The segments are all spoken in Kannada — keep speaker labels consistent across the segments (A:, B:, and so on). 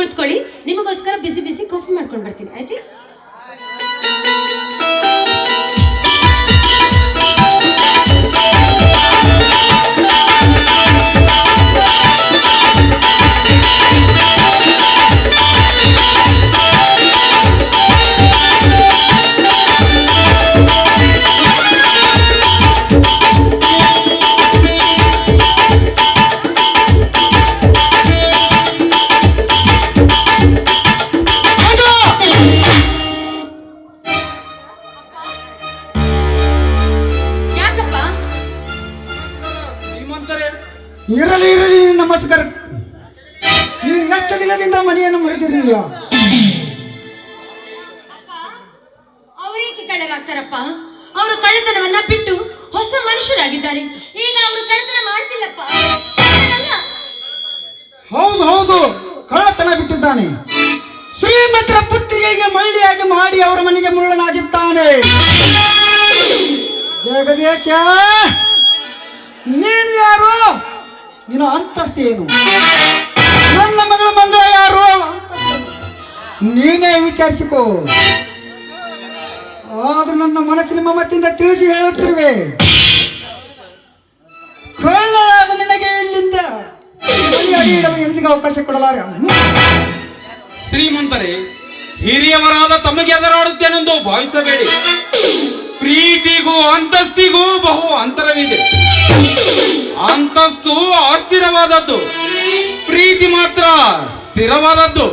A: ಕುಳಿತುಕೊಳ್ಳಿ, ನಿಮಗೋಸ್ಕರ ಬಿಸಿ ಬಿಸಿ ಕಾಫಿ ಮಾಡ್ಕೊಂಡು ಬರ್ತೀನಿ, ಆಯ್ತು?
B: ಇರಲಿ ಇರಲಿ, ನಮಸ್ಕಾರ. ನೀವು ಎಷ್ಟು ದಿನದಿಂದ ಮನೆಯನ್ನು ಮರೆತಿರಲಿಲ್ಲ?
A: ಅವರೇಕೆ ಕಳ್ಳರಾಗ್ತಾರಪ್ಪ? ಅವರು ಕಳ್ಳತನವನ್ನ ಬಿಟ್ಟು ಹೊಸ ಮನುಷ್ಯರಾಗಿದ್ದಾರೆ. ಈಗ ಅವರು ಕಳ್ಳತನ ಮಾಡ್ತಿಲ್ಲಪ್ಪ.
B: ಹೌದು ಹೌದು, ಕಳ್ಳತನ ಬಿಟ್ಟಿದ್ದಾನೆ. ಶ್ರೀಮಂತರ ಪುತ್ರಿಗೆಗೆ ಮಳ್ಳಿಯಾಗಿ ಮಾಡಿ ಅವರ ಮನೆಗೆ ಮುಳ್ಳನಾಗಿದ್ದಾನೆ. ಜಗದೀಶ, ನೀನು ಯಾರು? ನಿನ್ನ ಅಂತಸ್ತೇನು? ನನ್ನ ಮಗಳ ಮಂಗಳ ಯಾರು? ನೀನೇ ವಿಚಾರಿಸಿಕೋ. ಆದ್ರೂ ನನ್ನ ಮನಸ್ಸಿನ ಮಮತೆಯಿಂದ ತಿಳಿಸಿ ಹೇಳುತ್ತಿರುವೆ, ಕಳ್ಳನಾದ ನಿನಗೆ ಇಲ್ಲಿಂದ ಎಂದಿಗೂ ಅವಕಾಶ ಕೊಡಲಾರೆ.
C: ಶ್ರೀಮಂತರೇ, ಹಿರಿಯವರಾದ ತಮಗೆ ಎದುರಾಡುತ್ತೇನೆಂದು ಭಾವಿಸಬೇಡಿ. ಪ್ರೀತಿಗೂ ಅಂತಸ್ತಿಗೂ ಬಹು ಅಂತರವಿದೆ. ಅಂತಸ್ತು ಅಸ್ಥಿರವಾದದ್ದು, ಪ್ರೀತಿ ಮಾತ್ರ ಸ್ಥಿರವಾದದ್ದು.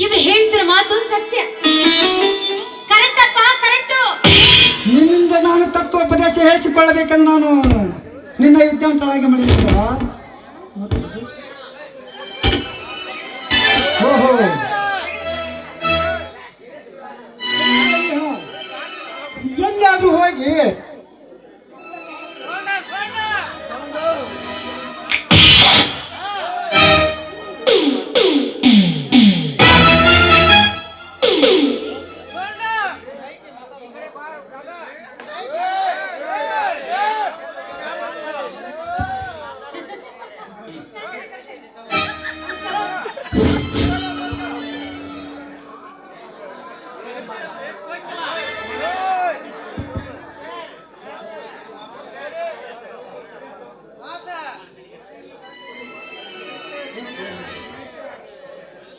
A: ಇವ್ರು ಹೇಳ್ತಿರೋ ಮಾತು ಸತ್ಯ. ಕರೆಕ್ಟ್ ಅಪ್ಪ, ಕರೆಕ್ಟ್.
B: ನಿನ್ನಿಂದ ನಾನು ತತ್ವೋಪದೇಶ ಹೇಳಿಸಿಕೊಳ್ಳಬೇಕೆಂದು ನಾನು ನಿನ್ನ ವಿದ್ಯಾವಂತಳಾಗಿ ಮಾಡಿದ. ಓಹೋ, ಎಲ್ಲಿಯಾದ್ರೂ ಹೋಗಿ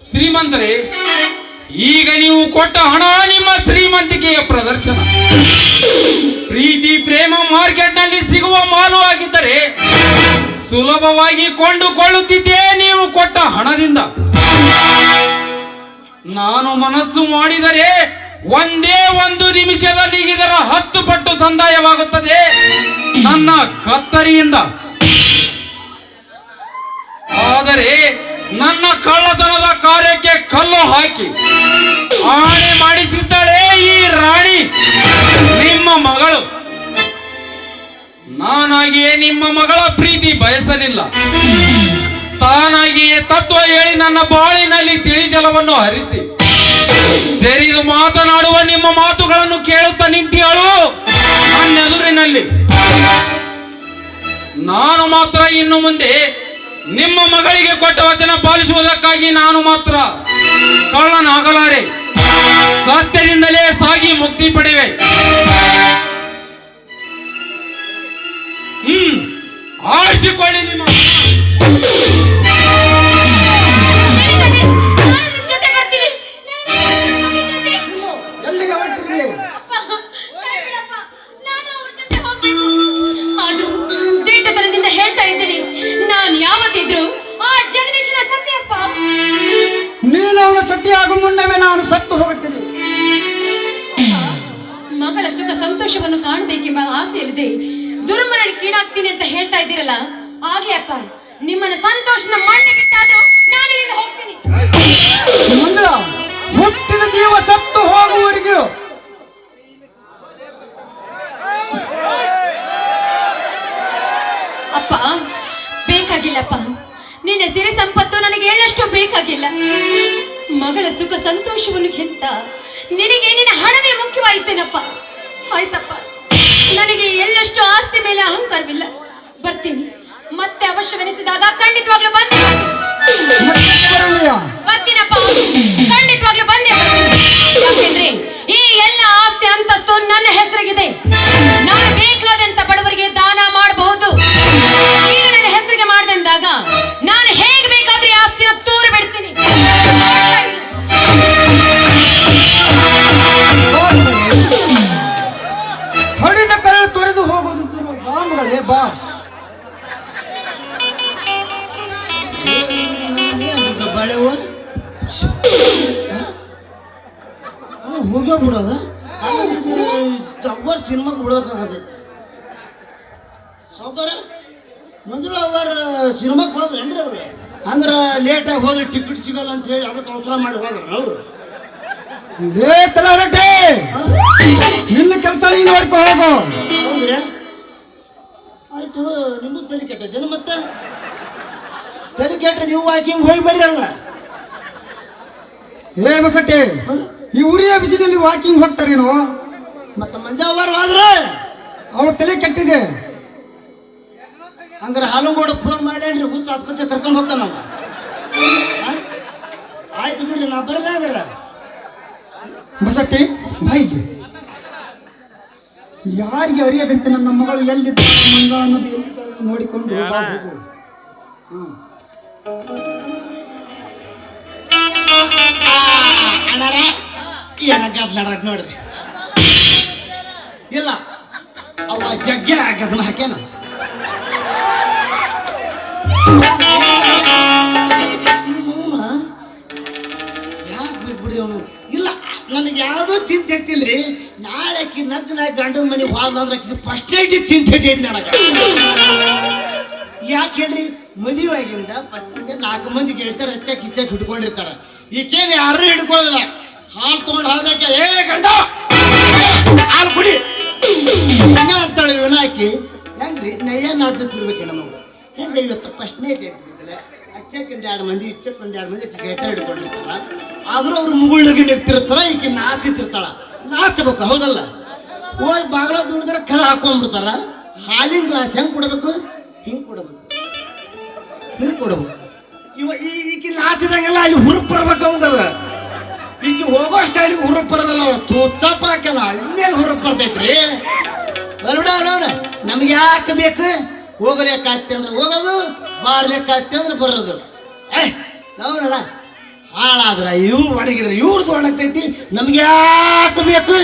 C: ಶ್ರೀಮಂತರೇ, ಈಗ ನೀವು ಕೊಟ್ಟ ಹಣ ನಿಮ್ಮ ಶ್ರೀಮಂತಿಕೆಯ ಪ್ರದರ್ಶನ. ಪ್ರೀತಿ ಪ್ರೇಮ ಮಾರ್ಕೆಟ್ನಲ್ಲಿ ಸಿಗುವ ಮಾಲು ಆಗಿದ್ದರೆ ಸುಲಭವಾಗಿ ಕೊಂಡುಕೊಳ್ಳುತ್ತಿದ್ದೇ ನೀವು ಕೊಟ್ಟ ಹಣದಿಂದ. ನಾನು ಮನಸ್ಸು ಮಾಡಿದರೆ ಒಂದೇ ಒಂದು ನಿಮಿಷದಲ್ಲಿ ಇದರ 10 ಪಟ್ಟು ಸಂದಾಯವಾಗುತ್ತದೆ ನನ್ನ ಕತ್ತರಿಯಿಂದ. ಆದರೆ ನನ್ನ ಕಳ್ಳತನದ ಕಾರ್ಯಕ್ಕೆ ಕಲ್ಲು ಹಾಕಿ ಆಣೆ ಮಾಡಿಸಿದ್ದಾಳೆ ಈ ರಾಣಿ, ನಿಮ್ಮ ಮಗಳು. ನಾನಾಗಿಯೇ ನಿಮ್ಮ ಮಗಳ ಪ್ರೀತಿ ಬಯಸಲಿಲ್ಲ. ತಾನಾಗಿಯೇ ತತ್ವ ಹೇಳಿ ನನ್ನ ಬಾಳಿನಲ್ಲಿ ತಿಳಿಜಲವನ್ನು ಹರಿಸಿ ಜರಿದು ಮಾತನಾಡುವ ನಿಮ್ಮ ಮಾತುಗಳನ್ನು ಕೇಳುತ್ತಾ ನಿಂತಿಯಳು ನನ್ನೆದುರಿನಲ್ಲಿ. ನಾನು ಮಾತ್ರ ಇನ್ನು ಮುಂದೆ ನಿಮ್ಮ ಮಗಳಿಗೆ ಕೊಟ್ಟ ವಚನ ಪಾಲಿಸುವುದಕ್ಕಾಗಿ ನಾನು ಮಾತ್ರ ಕಳ್ಳನಾಗಲಾರೆ. ಸತ್ಯದಿಂದಲೇ ಸಾಗಿ ಮುಕ್ತಿ ಪಡೆವೆ. ಆರಿಸಿಕೊಳ್ಳಿ ನಿಮ್ಮ
B: ಎಲ್ಲಿಗೆ ಹೊರಟಿರ್ಲಿ?
A: ಆದ್ರೂ ದಿಟ್ಟತನದಿಂದ ಹೇಳ್ತಾ ಇದ್ದೀನಿ, ನಾನು ಯಾವತ್ತಿದ್ರು ಆ ಜಗದೀಶನ ಸತ್ಯಪ್ಪ.
B: ನೀನು ಅವನ ಸತ್ಯ ಆಗೋ ಮುನ್ನವೇ ನಾನು ಸತ್ತು ಹೋಗುತ್ತೇನೆ.
A: ಮಗಳ ಸುಖ ಸಂತೋಷವನ್ನು ಕಾಣಬೇಕೆಂಬ ಆಸೆಯಲ್ಲಿದೆ ದುರ್ಮರಣಕ್ಕೀಡಾಗ್ತೀನಿ ಅಂತ ಹೇಳ್ತಾ ಇದ್ದೀರಲ್ಲ, ಆಗ್ಲೇ ಅಪ್ಪ, ನಿಮ್ಮನ್ನ ಸಂತೋಷನ ಮಾಡಲಿಕ್ಕಿತ್ತಾದ್ರೂ ನಾನು ಇಲ್ಲಿಂದ ಹೋಗ್ತೀನಿ.
B: ಮಂಗಳ, ಹುಟ್ಟಿದ ಜೀವ ಸತ್ತು ಹೋಗುವವರೆಗೂ
A: ಅಪ್ಪ ಬೇಕಾಗಿಲ್ಲಪ್ಪ, ನಿನ್ನ ಸಿರಿ ಸಂಪತ್ತು ನನಗೆ ಎಳ್ಳಷ್ಟು ಬೇಕಾಗಿಲ್ಲ. ಮಗಳ ಸುಖ ಸಂತೋಷವನ್ನು ಗೆದ್ದ ನಿನಗೆ ನಿನ್ನ ಹಣವೇ ಮುಖ್ಯವಾಯಿತೇನಪ್ಪ. ಆಯ್ತಪ್ಪ, ನನಗೆ ಎಳ್ಳಷ್ಟು ಆಸ್ತಿ ಮೇಲೆ ಅಹಂಕಾರವಿಲ್ಲ. ಬರ್ತೀನಿ, ಮತ್ತೆ ಅವಶ್ಯವೆನಿಸಿದಾಗ ಖಂಡಿತವಾಗ್ಲೂ ಬಂದು ನಾನು ಹೇಗ್ ಬೇಕಾದ್ರೂ ಈ ಆಸ್ತಿನ ತೂರು ಬಿಡ್ತೀನಿ.
B: ಹಡಿನ ಕರಳು ತೊರೆದು ಹೋಗೋದು ಬಾಂಬುಗಳೇ ಬಾ.
D: ಬಳೆವು ಹೋಗ್ಯೋ ಬಿಡೋದ ಅವ್ರ ಸಿನಿಮಾಗೆ ಬಿಡೋಕಾಗತ್ತೆ. ಸಾವುಕಾರ ಮಂಜುಳಾ ಅವರ ಸಿನಿಮಾಗೆ ಹೋದ್ರೇನ್ರಿ ಅವ್ರು? ಅಂದ್ರೆ ಲೇಟಾಗಿ ಹೋದ್ರೆ ಟಿಕೆಟ್ ಸಿಗಲ್ಲ ಅಂತ ಹೇಳಿ ಅದಕ್ಕೆ ಅವಸರ ಮಾಡಿ ಹೋದ್ರ ಅವರು.
B: ಲೇ ತಲಾರಟೆ, ನಿನ್ನ ಕೆಲಸ ನೀನು ಮಾಡ್ಕೊ ಹೋಗು.
D: ಹೌದ್ರಿ? ಆಯ್ತು, ನಿಮಗೂ ತಲೆ ಕೆಟ್ಟದೇನು ಮತ್ತೆ? ತಲೆ ಕೆಟ್ಟ ನೀವು ವಾಕಿಂಗ್ ಹೋಗಿ ಬರ್ರಲ್ಲ.
B: ಏ ಬಸಟ್ಟೆ, ಈ ಉರಿಯ ಬಿಸಿಲಲ್ಲಿ ವಾಕಿಂಗ್ ಹೋಗ್ತಾರೇನೋ?
D: ಮತ್ತೆ ಮಂಜ ಅವರು ಆದ್ರೆ
B: ಅವಳ ತಲೆ ಕೆಟ್ಟಿದೆ.
D: ಹಂಗಾರೆ ಹಾಲುಗೋಡ ಫೋನ್ ಮಾಡ್ಲೇನ್ರಿ, ಹುಚ್ಚ ಆಸ್ಪತ್ರೆ ಕರ್ಕೊಂಡು ಹೋಗ್ತಾನ ನಾವು. ಆಯ್ತು ಬಿಡ್ರಿ, ನಾ ಬರಲ್ಲ ಆಗಲ್ಲ.
B: ಬಸಟ್ಟೆ ಬಾಯಿಗೆ ಯಾರಿಗೆ ಅರಿಯದಂತೆ ನನ್ನ ಮಗಳು ಎಲ್ಲಿದ್ದ ಮಂಗ ಅನ್ನೋದು ಎಲ್ಲಿದ್ದಾಳೆ ನೋಡಿಕೊಂಡು ಬಾ ಹೋಗು.
D: ಅಣ್ಣಾರ ಏನಾಗ ನೋಡ್ರಿ. ಇಲ್ಲ ಅವ ಜಗ್ಗೆ ಗದಲ ಹಾಕ್ಯಾನ. ಯಾಕೆ ಬಿಟ್ಬಿಡ್ರಿ ಅವನು? ಇಲ್ಲ ನನಗೆ ಯಾವುದೋ ಚಿಂತೆ ಹತ್ತಿಲ್ರಿ. ನಾಳೆ ಆಕಿ ನಗ್ನ ಗಂಡನ ಮನೆಗೆ ಹೋದಂದ್ರೆ ಆಕಿ ಫಸ್ಟ್ ನೈಟ್ ಚಿಂತೆ ಐತಿ ನನಗೆ. ಯಾಕೆ ಹೇಳ್ರಿ? ಮದುವೆ ಆಗಿಂದ ಫಸ್ಟ್ 4 ಮಂದಿ ಗೆಳತಿಯರು ಹಚ್ಚ ಕಿಚ್ಚ ಹಿಡ್ಕೊಂಡಿರ್ತಾರ. ಈಚೆಗೆ ಯಾರು ಹಿಡ್ಕೊಳ್ಳೋದಿಲ್ಲ. ಹಾಲು ತೊಗೊಂಡು ಹೋದಕ್ಕೆ ಏ ಗಂಡ ಹಾಲು ಕುಡಿ ಅಂತಾಳೆ ವಿನಾಕಿ. ಹೆಂಗ್ರಿ ನಯ್ಯ ನಾಜಕ್ ಇರ್ಬೇಕು ನಮಗ. ಹೆಂಗೆ ಇವತ್ತು ಫಸ್ಟ್ ನೈಟ್ ಐತಿಲ್ಲ, ಹಚ್ಚಕ್ಕೊಂದು 2 ಮಂದಿ ಇಚ್ಚಕ್ಕೊಂದು 2 ಮಂದಿ ಗೆಳತಿಯರು ಹಿಡ್ಕೊಂಡಿರ್ತಾರ. ಆದ್ರೂ ಅವ್ರು ಮುಗುಳ್ಳಿಗೆ ನಿಂತಿರ್ತಾರ, ಈಕೆ ನಾಚಿತಿರ್ತಾಳ. ನಾಚಬೇಕು ಹೌದಲ್ಲ? ಹೋಗಿ ಬಾಗ್ಲ ದುಡಿದ್ರೆ ಕೆಳ ಹಾಕೊಂಡ್ಬಿಡ್ತಾರ. ಹಾಲಿನ ಗ್ಲಾಸ್ ಹೆಂಗೆ ಕೊಡಬೇಕು? ಹಿಂಗೆ ಕೊಡಬೇಕು, ಹಿಂಗೆ ಕೊಡಬೇಕು. ಈಕಿ ನಾಚಿದಂಗೆಲ್ಲ ಅಲ್ಲಿ ಹುರುಪ್ ಬರ್ಬೇಕು ಅವಂಗದ. ಈಗ ಹೋಗೋ ಸ್ಟೈಲಿಗೆ ಹುರುಪ್ ಬರೋದಲ್ಲ, ತೂಚಪ್ಪ ಹಾಕಲ್ಲ. ಇನ್ನೇನು ಹುರುಪ್ ಬರ್ತೈತ್ರಿ? ನೋಡ ನಮ್ಗೆ ಯಾಕೆ ಬೇಕು? ಹೋಗಲೇಕಾಗ್ತಿ ಅಂದ್ರೆ ಹೋಗೋದು, ಬಾರ್ಲೇಕಾಗ್ತಿ ಅಂದ್ರೆ ಬರೋದು. ನೋಡ ಹಾಳಾದ್ರ ಇವ್ರು ಒಣಗಿದ್ರೆ ಇವ್ರದ್ದು ಒಣಗ್ತೈತಿ. ನಮ್ಗೆ ಯಾಕೆ ಬೇಕು?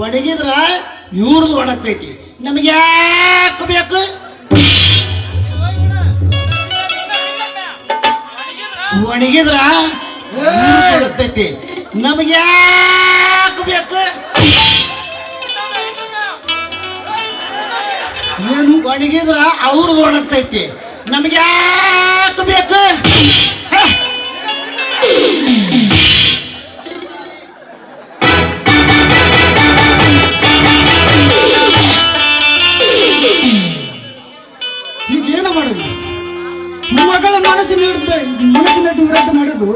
D: ಒಣಗಿದ್ರ ಇವ್ರದ್ದು ಒಣಗ್ತೈತಿ. ನಮ್ಗೆ ಯಾಕೆ ಬೇಕು? ಒಣಗಿದ್ರ ಒಣಗ್ತೈತಿ. ನಮ್ಗೆ ಯಾಕೆ ಬೇಕು? ಒಣಗಿದ್ರ ಅವ್ರದ್ದು ಒಣಗ್ತೈತಿ. ನಮ್ಗೆ ಯಾಕೆ ಬೇಕು?
B: ಈಗೇನು ಮಾಡೋದು? ಮಗಳ ಮನಸ್ಸಿನ ವಿರೋಧ ಮಾಡೋದು,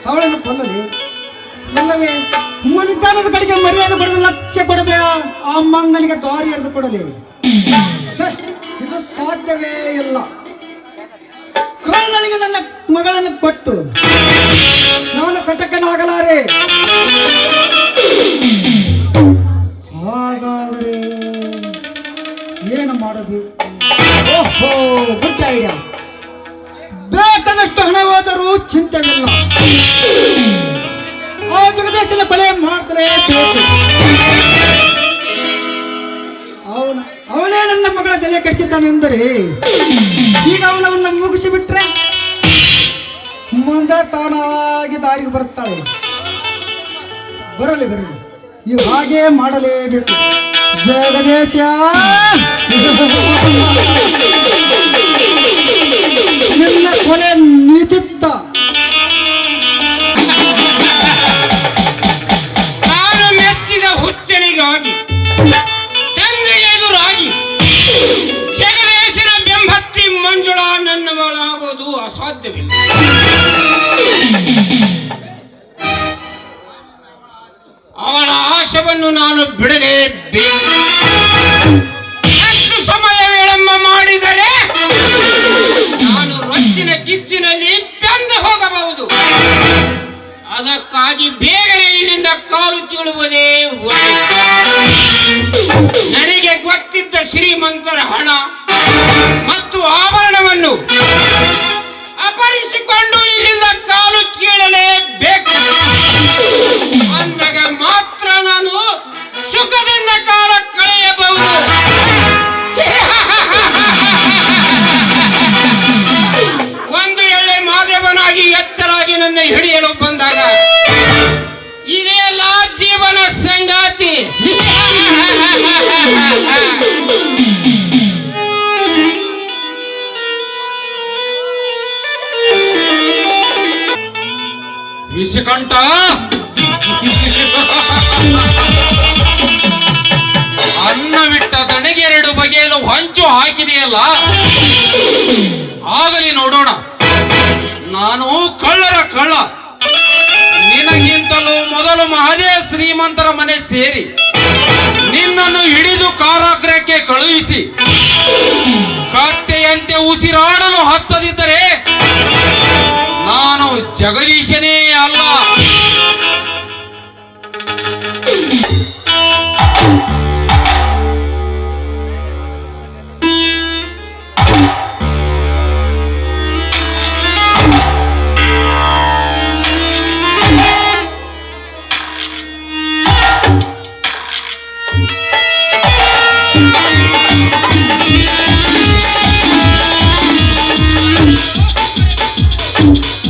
B: ಅವಳನ್ನು ಕೊಲ್ಲಲಿ. ಎಲ್ಲವೇ ಮನಿತನದ ಕಡೆಗೆ ಮರ್ಯಾದೆ ಕೊಡಲು ಲಕ್ಷ್ಯ ಕೊಡದೆ ಆ ಮಂಗನಿಗೆ ದಾರಿ ಎರೆದು ಕೊಡಲಿ. ಇದು ಸಾಧ್ಯವೇ ಇಲ್ಲ. ಕಳ್ಳನಿಗೆ ನನ್ನ ಮಗಳನ್ನು ಕೊಟ್ಟು ನಾನು ಕಟಕನಾಗಲಾರೆ. ಹಾಗಾದರೆ ಏನು ಮಾಡಬೇಕು? ಓಹೋ, ಗುಡ್ ಐಡಿಯಾ. ಬೇಕಾದಷ್ಟು ಹಣ ಹೋದರೂ ಚಿಂತೆವಿಲ್ಲ. ಆ ಜಗದೀಶನ ಕೊಲೆ ಮಾಡಿಸಲೇಬೇಕು. ಅವನೇ ನನ್ನ ಮಗಳ ತಲೆ ಕೆಡಿಸಿದ್ದಾನೆ ಎಂದರೆ ಈಗ ಅವನನ್ನು ಮುಗಿಸಿಬಿಟ್ರೆ ಮುಂಜಾ ತಾನಾಗಿ ದಾರಿಗೆ ಬರುತ್ತಾಳೆ. ಬರಲಿ ಇವು ಹಾಗೆ ಮಾಡಲೇಬೇಕು. ಜಗದೀಶ ನಿನ್ನ ಕೊಲೆ ನಿಚಿತ್ತ.
C: ನಾನು ಮೆಚ್ಚಿದ ಹುಚ್ಚನಿಗಾಗಿ ತಂದೆಗೆ ಎದುರಾಗಿ ಜಗದೀಶನ ಬೆಂಬತ್ತಿ ಮಂಜುಳಾ ನನ್ನವಳಾಗೋದು ಅಸಾಧ್ಯವಿಲ್ಲ. ಅವಳ ಆಶವನ್ನು ನಾನು ಬಿಡಲೇಬೇಕು. ಎಷ್ಟು ಸಮಯ ವಿಳಂಬ ಮಾಡಿದರೆ ನಾನು ರೊಚ್ಚಿನ ಕಿಚ್ಚಿನಲ್ಲಿ ಬೆಂದು ಹೋಗಬಹುದು. ಅದಕ್ಕಾಗಿ ಬೇಗನೆ ಇಲ್ಲಿಂದ ಕಾಲು ಕೀಳುವುದೇ ಒಳ್ಳೆಯದು. ನನಗೆ ಗೊತ್ತಿದ್ದ ಶ್ರೀಮಂತರ ಹಣ ಮತ್ತು ಆ ವಿಷಕಂಠ ಅನ್ನವಿಟ್ಟ ತಣೆಗೆ 2 ಬಗೆಯಲು ಹೊಂಚು ಹಾಕಿದೆಯಲ್ಲ, ಆಗಲಿ ನೋಡೋಣ. ನಾನು ಕಳ್ಳರ ಕಳ್ಳ. ನಿನಗಿಂತಲೂ ಮೊದಲು ಮಹದೇ ಶ್ರೀಮಂತರ ಮನೆ ಸೇರಿ ನಿನ್ನನ್ನು ಹಿಡಿದು ಕಾರಾಗೃಹಕ್ಕೆ ಕಳುಹಿಸಿ ಕತ್ತೆಯಂತೆ ಉಸಿರಾಡಲು ಹಚ್ಚದಿದ್ದರೆ ನಾನು ಜಗದೀಶನೇ ಅಲ್ಲ.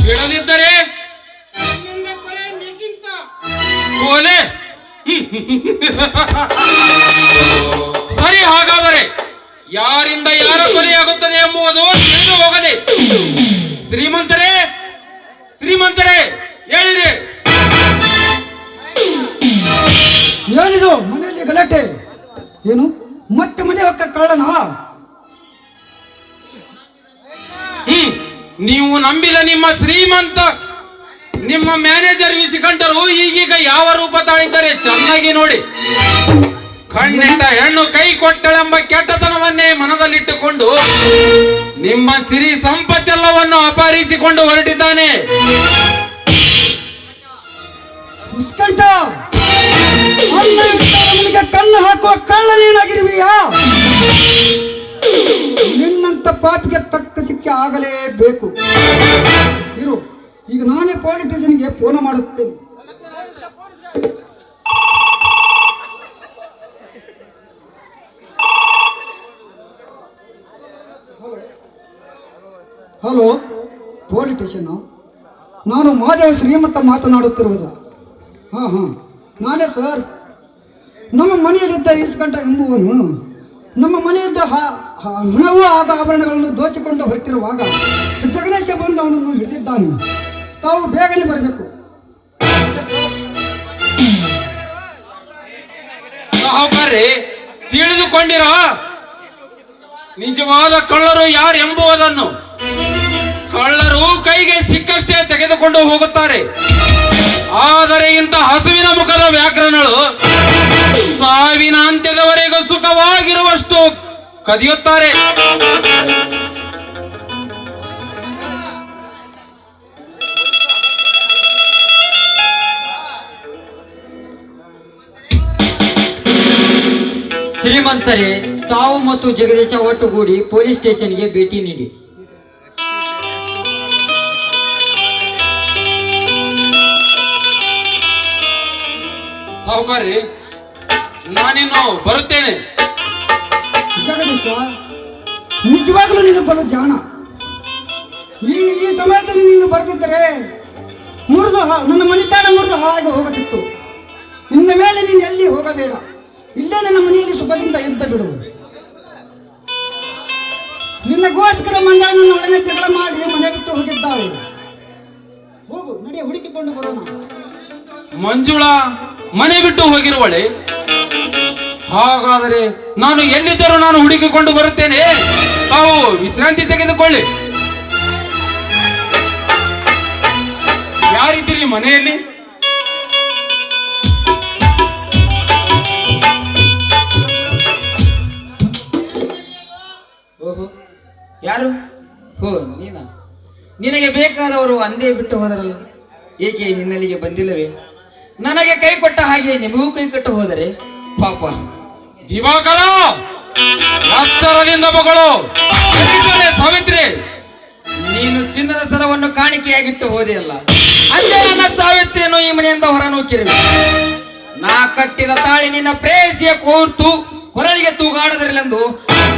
C: ಬಿಡದಿದ್ದರೆ ಕೊಲೆ. ಸರಿ, ಹಾಗಾದರೆ ಯಾರಿಂದ ಯಾರ ಕೊಲೆಯಾಗುತ್ತದೆ ಎಂಬುದು ತಿಳಿದು ಹೋಗದೆ. ಶ್ರೀಮಂತರೇ, ಶ್ರೀಮಂತರೇ, ಹೇಳಿರಿ.
B: ಏನಿದು ಮನೆಯಲ್ಲಿ ಗಲಾಟೆ? ಏನು ಮತ್ತೆ ಮನೆ ಹೊಕ್ಕ ಕಳ್ಳನ?
C: ನೀವು ನಂಬಿದ ನಿಮ್ಮ ಶ್ರೀಮಂತ, ನಿಮ್ಮ ಮ್ಯಾನೇಜರ್ ವಿಷಕಂಠರು ಈಗೀಗ ಯಾವ ರೂಪ ತಾಳಿದ್ದಾರೆ ಚೆನ್ನಾಗಿ ನೋಡಿ. ಕಣ್ಣಿಟ್ಟ ಹೆಣ್ಣು ಕೈ ಕೊಟ್ಟಳೆಂಬ ಕೆಟ್ಟತನವನ್ನೇ ಮನದಲ್ಲಿಟ್ಟುಕೊಂಡು ನಿಮ್ಮ ಸಿರಿ ಸಂಪತ್ತೆಲ್ಲವನ್ನು ಅಪಹರಿಸಿಕೊಂಡು ಹೊರಟಿದ್ದಾನೆ.
B: ವಿಷಕಂಠ, ಅವನಿಗೆ ಕಣ್ಣು ಹಾಕುವ ಕಳ್ಳ ನೀನಾಗಿರುವಿಯಾ? ನಿನ್ನಂತ ಪಾಪಿಗೆ ತಕ್ಕ ಶಿಕ್ಷೆ ಆಗಲೇಬೇಕು. ಇರು, ಈಗ ನಾನೇ ಪೊಲೀಸ್ ಸ್ಟೇಷನ್ಗೆ ಫೋನ್ ಮಾಡುತ್ತೇನೆ. Hello, police station. ನಾನು ಮಹಾದೇವ ಶ್ರೀಮಂತ ಮಾತನಾಡುತ್ತಿರುವುದು. ಹಾಂ, ನಾನೇ ಸರ್. ನಮ್ಮ ಮನೆಯಲ್ಲಿದ್ದ ಇಸ್ಕಂಠ ಎಂಬುವನು ನಮ್ಮ ಮನೆಯದ್ದ ಹಣವು ಆಗ ಆಭರಣಗಳನ್ನು ದೋಚಿಕೊಂಡು ಹೊರಟಿರುವಾಗ ಜಗದೀಶ ಬಂದು ಅವನನ್ನು ಹಿಡಿದಿದ್ದಾನೆ. ತಾವು ಬೇಗನೆ ಬರಬೇಕು.
C: ಸಾಹುಕಾರ್ರೆ, ತಿಳಿದುಕೊಂಡಿರ ನಿಜವಾದ ಕಳ್ಳರು ಯಾರು ಎಂಬುದನ್ನು. ಕಳ್ಳರು ಕೈಗೆ ಸಿಕ್ಕಷ್ಟೇ ತೆಗೆದುಕೊಂಡು ಹೋಗುತ್ತಾರೆ. ಆದರೆ ಇಂಥ ಹಸುವಿನ ಮುಖದ ವ್ಯಾಕರಣಗಳು ಸಾವಿನ ಅಂತ್ಯದವರೆಗೂ ಸುಖವಾಗಿರುವಷ್ಟು ಕದಿಯುತ್ತಾರೆ.
E: ಶ್ರೀಮಂತರೇ, ತಾವು ಮತ್ತು ಜಗದೀಶ ಒಟ್ಟುಗೂಡಿ ಪೊಲೀಸ್ ಸ್ಟೇಷನ್ಗೆ ಭೇಟಿ ನೀಡಿ.
C: ಸಾಹುಕಾರ್ರಿ, ನಾನಿನ್ನು ಬರುತ್ತೇನೆ.
B: ಜಗದೀಶ, ನಿಜವಾಗಲೂ ನೀನು ಬಲು ಜಾಣ. ಈ ಸಮಯದಲ್ಲಿ ನೀನು ಬರೆದಿದ್ದರೆ ನನ್ನ ಮನೆತಾನ ಮುರಿದು ಹಾಳಾಗಿ ಹೋಗುತ್ತಿತ್ತು. ನಿನ್ನ ಮೇಲೆ ನೀನು ಎಲ್ಲಿ ಹೋಗಬೇಡ. ಇಲ್ಲೇ ನನ್ನ ಮನೆಯಲ್ಲಿ ಸುಖದಿಂದ ಎದ್ದ ಬಿಡು. ನಿನ್ನಗೋಸ್ಕರ ಮಂಡ್ಯ ಒಡನೆ ಜಗಳ ಮಾಡಿ ಮನೆ ಬಿಟ್ಟು ಹೋಗಿದ್ದಾಳೆ. ಹೋಗು, ನಡೆಯ, ಹುಡುಕಿಕೊಂಡು ಬರೋಣ.
C: ಮಂಜುಳಾ ಮನೆ ಬಿಟ್ಟು ಹೋಗಿರುವಳೆ? ಹಾಗಾದರೆ ನಾನು ಎಲ್ಲಿದ್ದರೂ ನಾನು ಹುಡುಕಿಕೊಂಡು ಬರುತ್ತೇನೆ. ತಾವು ವಿಶ್ರಾಂತಿ ತೆಗೆದುಕೊಳ್ಳಿ. ಯಾರಿದ್ದೀರಿ ಮನೆಯಲ್ಲಿ?
E: ಓಹೋ, ಯಾರು? ಹೋ, ನಿನಗೆ ಬೇಕಾದವರು ಅಂದೇ ಬಿಟ್ಟು ಹೋದರಲ್ಲ, ಏಕೆ ನಿನ್ನಲ್ಲಿಗೆ ಬಂದಿಲ್ಲವೇ? ನನಗೆ ಕೈ ಕೊಟ್ಟ ಹಾಗೆ ನಿಮಗೂ ಕೈ ಕೊಟ್ಟು ಹೋದರೆ ಪಾಪ.
C: ದಿವಾಕರ, ಎಚ್ಚರದಿಂದ ಮಗಳು ಸಾವಿತ್ರಿ,
E: ನೀನು ಚಿನ್ನದ ಸರವನ್ನು ಕಾಣಿಕೆಯಾಗಿಟ್ಟು ಹೋದೆಯಲ್ಲ, ಅಂದೇ ನನ್ನ ಸಾವಿತ್ರಿಯನ್ನು ಈ ಮನೆಯಿಂದ ಹೊರನೂಕಿರುವೆ. ನಾ ಕಟ್ಟಿದ ತಾಳಿ ನಿನ್ನ ಪ್ರೇಯಸಿಯ ಕೊರಳಿಗೆ ತೂಗಾಡದಿರಲೆಂದು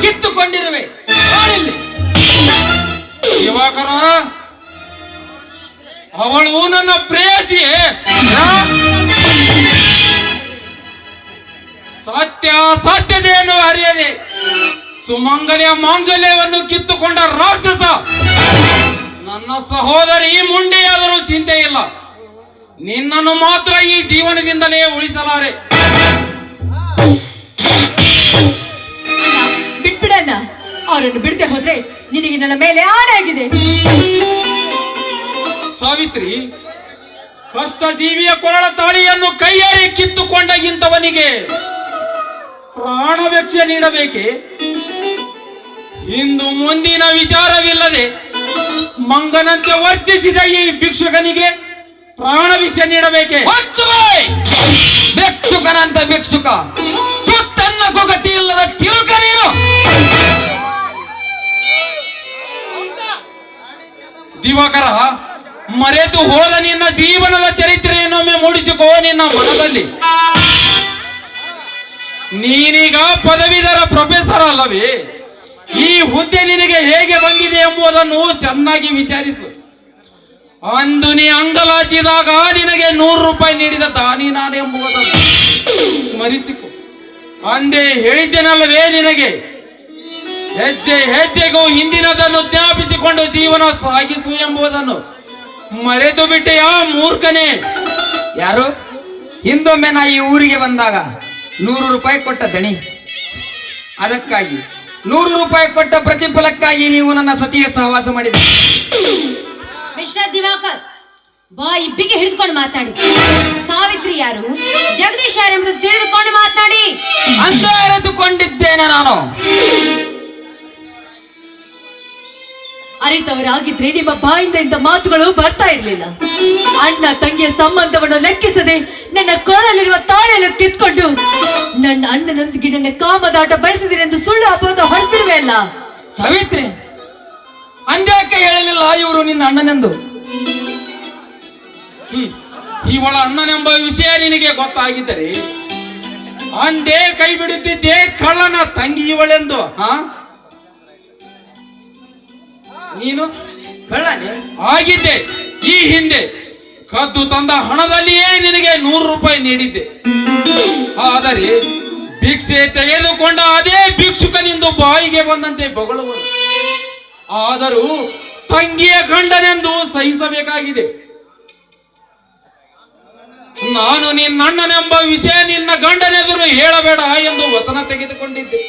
E: ಕಿತ್ತುಕೊಂಡಿರುವೆ. ನೋಡಿಲ್ಲಿ
C: ದಿವಾಕರ, ಅವಳು ನನ್ನ ಪ್ರೇಯಸಿಯೇ? ಸತ್ಯತೆಯನ್ನು ಅರಿಯದೆ ಸುಮಂಗಲಿಯ ಮಾಂಗಲ್ಯವನ್ನು ಕಿತ್ತುಕೊಂಡ ರಾಕ್ಷಸ ನನ್ನ ಸಹೋದರಿ ಮುಂಡೆಯಾದರೂ ಚಿಂತೆ ಇಲ್ಲ. ನಿನ್ನನ್ನು ಮಾತ್ರ ಈ ಜೀವನದಿಂದಲೇ ಉಳಿಸಲಾರೆ.
A: ಬಿಟ್ಬಿಡಣ್ಣ, ಅವರನ್ನು ಬಿಡದೆ ಹೋದ್ರೆ ನಿನಗೆ ನನ್ನ ಮೇಲೆ ಆಣೆ ಆಗಿದೆ.
C: ಸಾವಿತ್ರಿ, ಕಷ್ಟ ಜೀವಿಯ ಕೊರಳ ತಾಳಿಯನ್ನು ಕೈಯಾರೆ ಕಿತ್ತುಕೊಂಡ ಇಂಥವನಿಗೆ ಪ್ರಾಣಭಿಕ್ಷೆ ನೀಡಬೇಕೆ? ಇಂದು ಮುಂದಿನ ವಿಚಾರವಿಲ್ಲದೆ ಮಂಗನಂತೆ ವರ್ತಿಸಿದ ಈ ಭಿಕ್ಷುಕನಿಗೆ ಪ್ರಾಣ ಭಿಕ್ಷೆ ನೀಡಬೇಕೆ?
E: ಭಿಕ್ಷುಕನಂತ ಭಿಕ್ಷುಕ, ತನ್ನ ಕೊಗತಿ ಇಲ್ಲದ ತಿರುಕ ನೀನು.
C: ದಿವಾಕರ, ಮರೆತು ಹೋದ ನಿನ್ನ ಜೀವನದ ಚರಿತ್ರೆಯನ್ನೊಮ್ಮೆ ಮೂಡಿಸಿಕೋ ನಿನ್ನ ಮನದಲ್ಲಿ. ನೀನೀಗ ಪದವೀಧರ ಪ್ರೊಫೆಸರ್ ಅಲ್ಲವೇ? ಈ ಹುದ್ದೆ ನಿನಗೆ ಹೇಗೆ ಬಂದಿದೆ ಎಂಬುದನ್ನು ಚೆನ್ನಾಗಿ ವಿಚಾರಿಸು. ಅಂದು ನೀ ಅಂಗಲಾಚಿದಾಗ ನಿನಗೆ 100 ರೂಪಾಯಿ ನೀಡಿದ ದಾನಿ ನಾನೆಂಬುದನ್ನು ಸ್ಮರಿಸಿಕೊ. ಅಂದೇ ಹೇಳಿದ್ದೇನಲ್ಲವೇ ನಿನಗೆ, ಹೆಜ್ಜೆ ಹೆಜ್ಜೆಗೂ ಹಿಂದಿನದನ್ನು ಜ್ಞಾಪಿಸಿಕೊಂಡು ಜೀವನ ಸಾಗಿಸು ಎಂಬುದನ್ನು ಮರೆತು ಬಿಟ್ಟೆಯಾ ಮೂರ್ಖನೇ?
E: ಯಾರು? ಹಿಂದೊಮ್ಮೆ ನಾ ಈ ಊರಿಗೆ ಬಂದಾಗ 100 ರೂಪಾಯಿ ಕೊಟ್ಟ ದಣಿ. ಅದಕ್ಕಾಗಿ 100 ರೂಪಾಯಿ ಕೊಟ್ಟ ಪ್ರತಿಫಲಕ್ಕಾಗಿ ನೀವು ನನ್ನ ಸತಿಯ ಸಹವಾಸ ಮಾಡಿದ.
A: ಮಿಸ್ಟರ್ ದಿವಾಕರ್, ಬಾ ಇಬ್ಬಿಗೆ ಹಿಡಿದುಕೊಂಡು ಮಾತಾಡಿ. ಸಾವಿತ್ರಿ ಯಾರು, ಜಗದೀಶ್ ಯಾರು ಎಂಬುದು ತಿಳಿದುಕೊಂಡು ಮಾತನಾಡಿ
E: ಅಂತ ಅರಿತುಕೊಂಡಿದ್ದೇನೆ ನಾನು.
A: ಅರಿತವರಾಗಿದ್ರೆ ನಿಮ್ಮ ಬಾಯಿಂದ ಇಂಥ ಮಾತುಗಳು ಬರ್ತಾ ಇರಲಿಲ್ಲ. ಅಣ್ಣ ತಂಗಿಯ ಸಂಬಂಧವನ್ನು ಲೆಕ್ಕಿಸದೆ ನನ್ನ ಕೋಣಲ್ಲಿರುವ ತಾಳೆಯನ್ನು ಕಿತ್ಕೊಂಡು ನನ್ನ ಅಣ್ಣನೊಂದಿಗೆ ನನ್ನ ಕಾಮದಾಟ ಬಯಸಿದಿರೆಂದು ಸುಳ್ಳು ಅಪವಾದ ಹೊರತಿರುವೆ ಅಲ್ಲ.
E: ಸಾವಿತ್ರಿ, ಅಂದ್ಯಾಕೆ ಹೇಳಲಿಲ್ಲ ಇವರು ನಿನ್ನ ಅಣ್ಣನೆಂದು?
C: ಇವಳ ಅಣ್ಣನೆಂಬ ವಿಷಯ ನಿನಗೆ ಗೊತ್ತಾಗಿದ್ದರೆ ಅಂದೇ ಕೈ ಬಿಡುತ್ತಿದ್ದೆ ಕಳ್ಳನ ತಂಗಿ ಇವಳೆಂದು.
E: ನೀನು ಕಳ್ಳನೆ
C: ಆಗಿದ್ದೆ. ಈ ಹಿಂದೆ ಕದ್ದು ತಂದ ಹಣದಲ್ಲಿಯೇ ನಿನಗೆ 100 ರೂಪಾಯಿ ನೀಡಿದ್ದೆ. ಆದರೆ ಭಿಕ್ಷೆ ತೆಗೆದುಕೊಂಡ ಅದೇ ಭಿಕ್ಷುಕನಿಂದು ಬಾಯಿಗೆ ಬಂದಂತೆ ಬೊಗಳುವರು. ಆದರೂ ತಂಗಿಯ ಗಂಡನೆಂದು ಸಹಿಸಬೇಕಾಗಿದೆ. ನಾನು ನಿನ್ನಣ್ಣನೆಂಬ ವಿಷಯ ನಿನ್ನ ಗಂಡನೆದುರು ಹೇಳಬೇಡ ಎಂದು ವಚನ ತೆಗೆದುಕೊಂಡಿದ್ದೆ.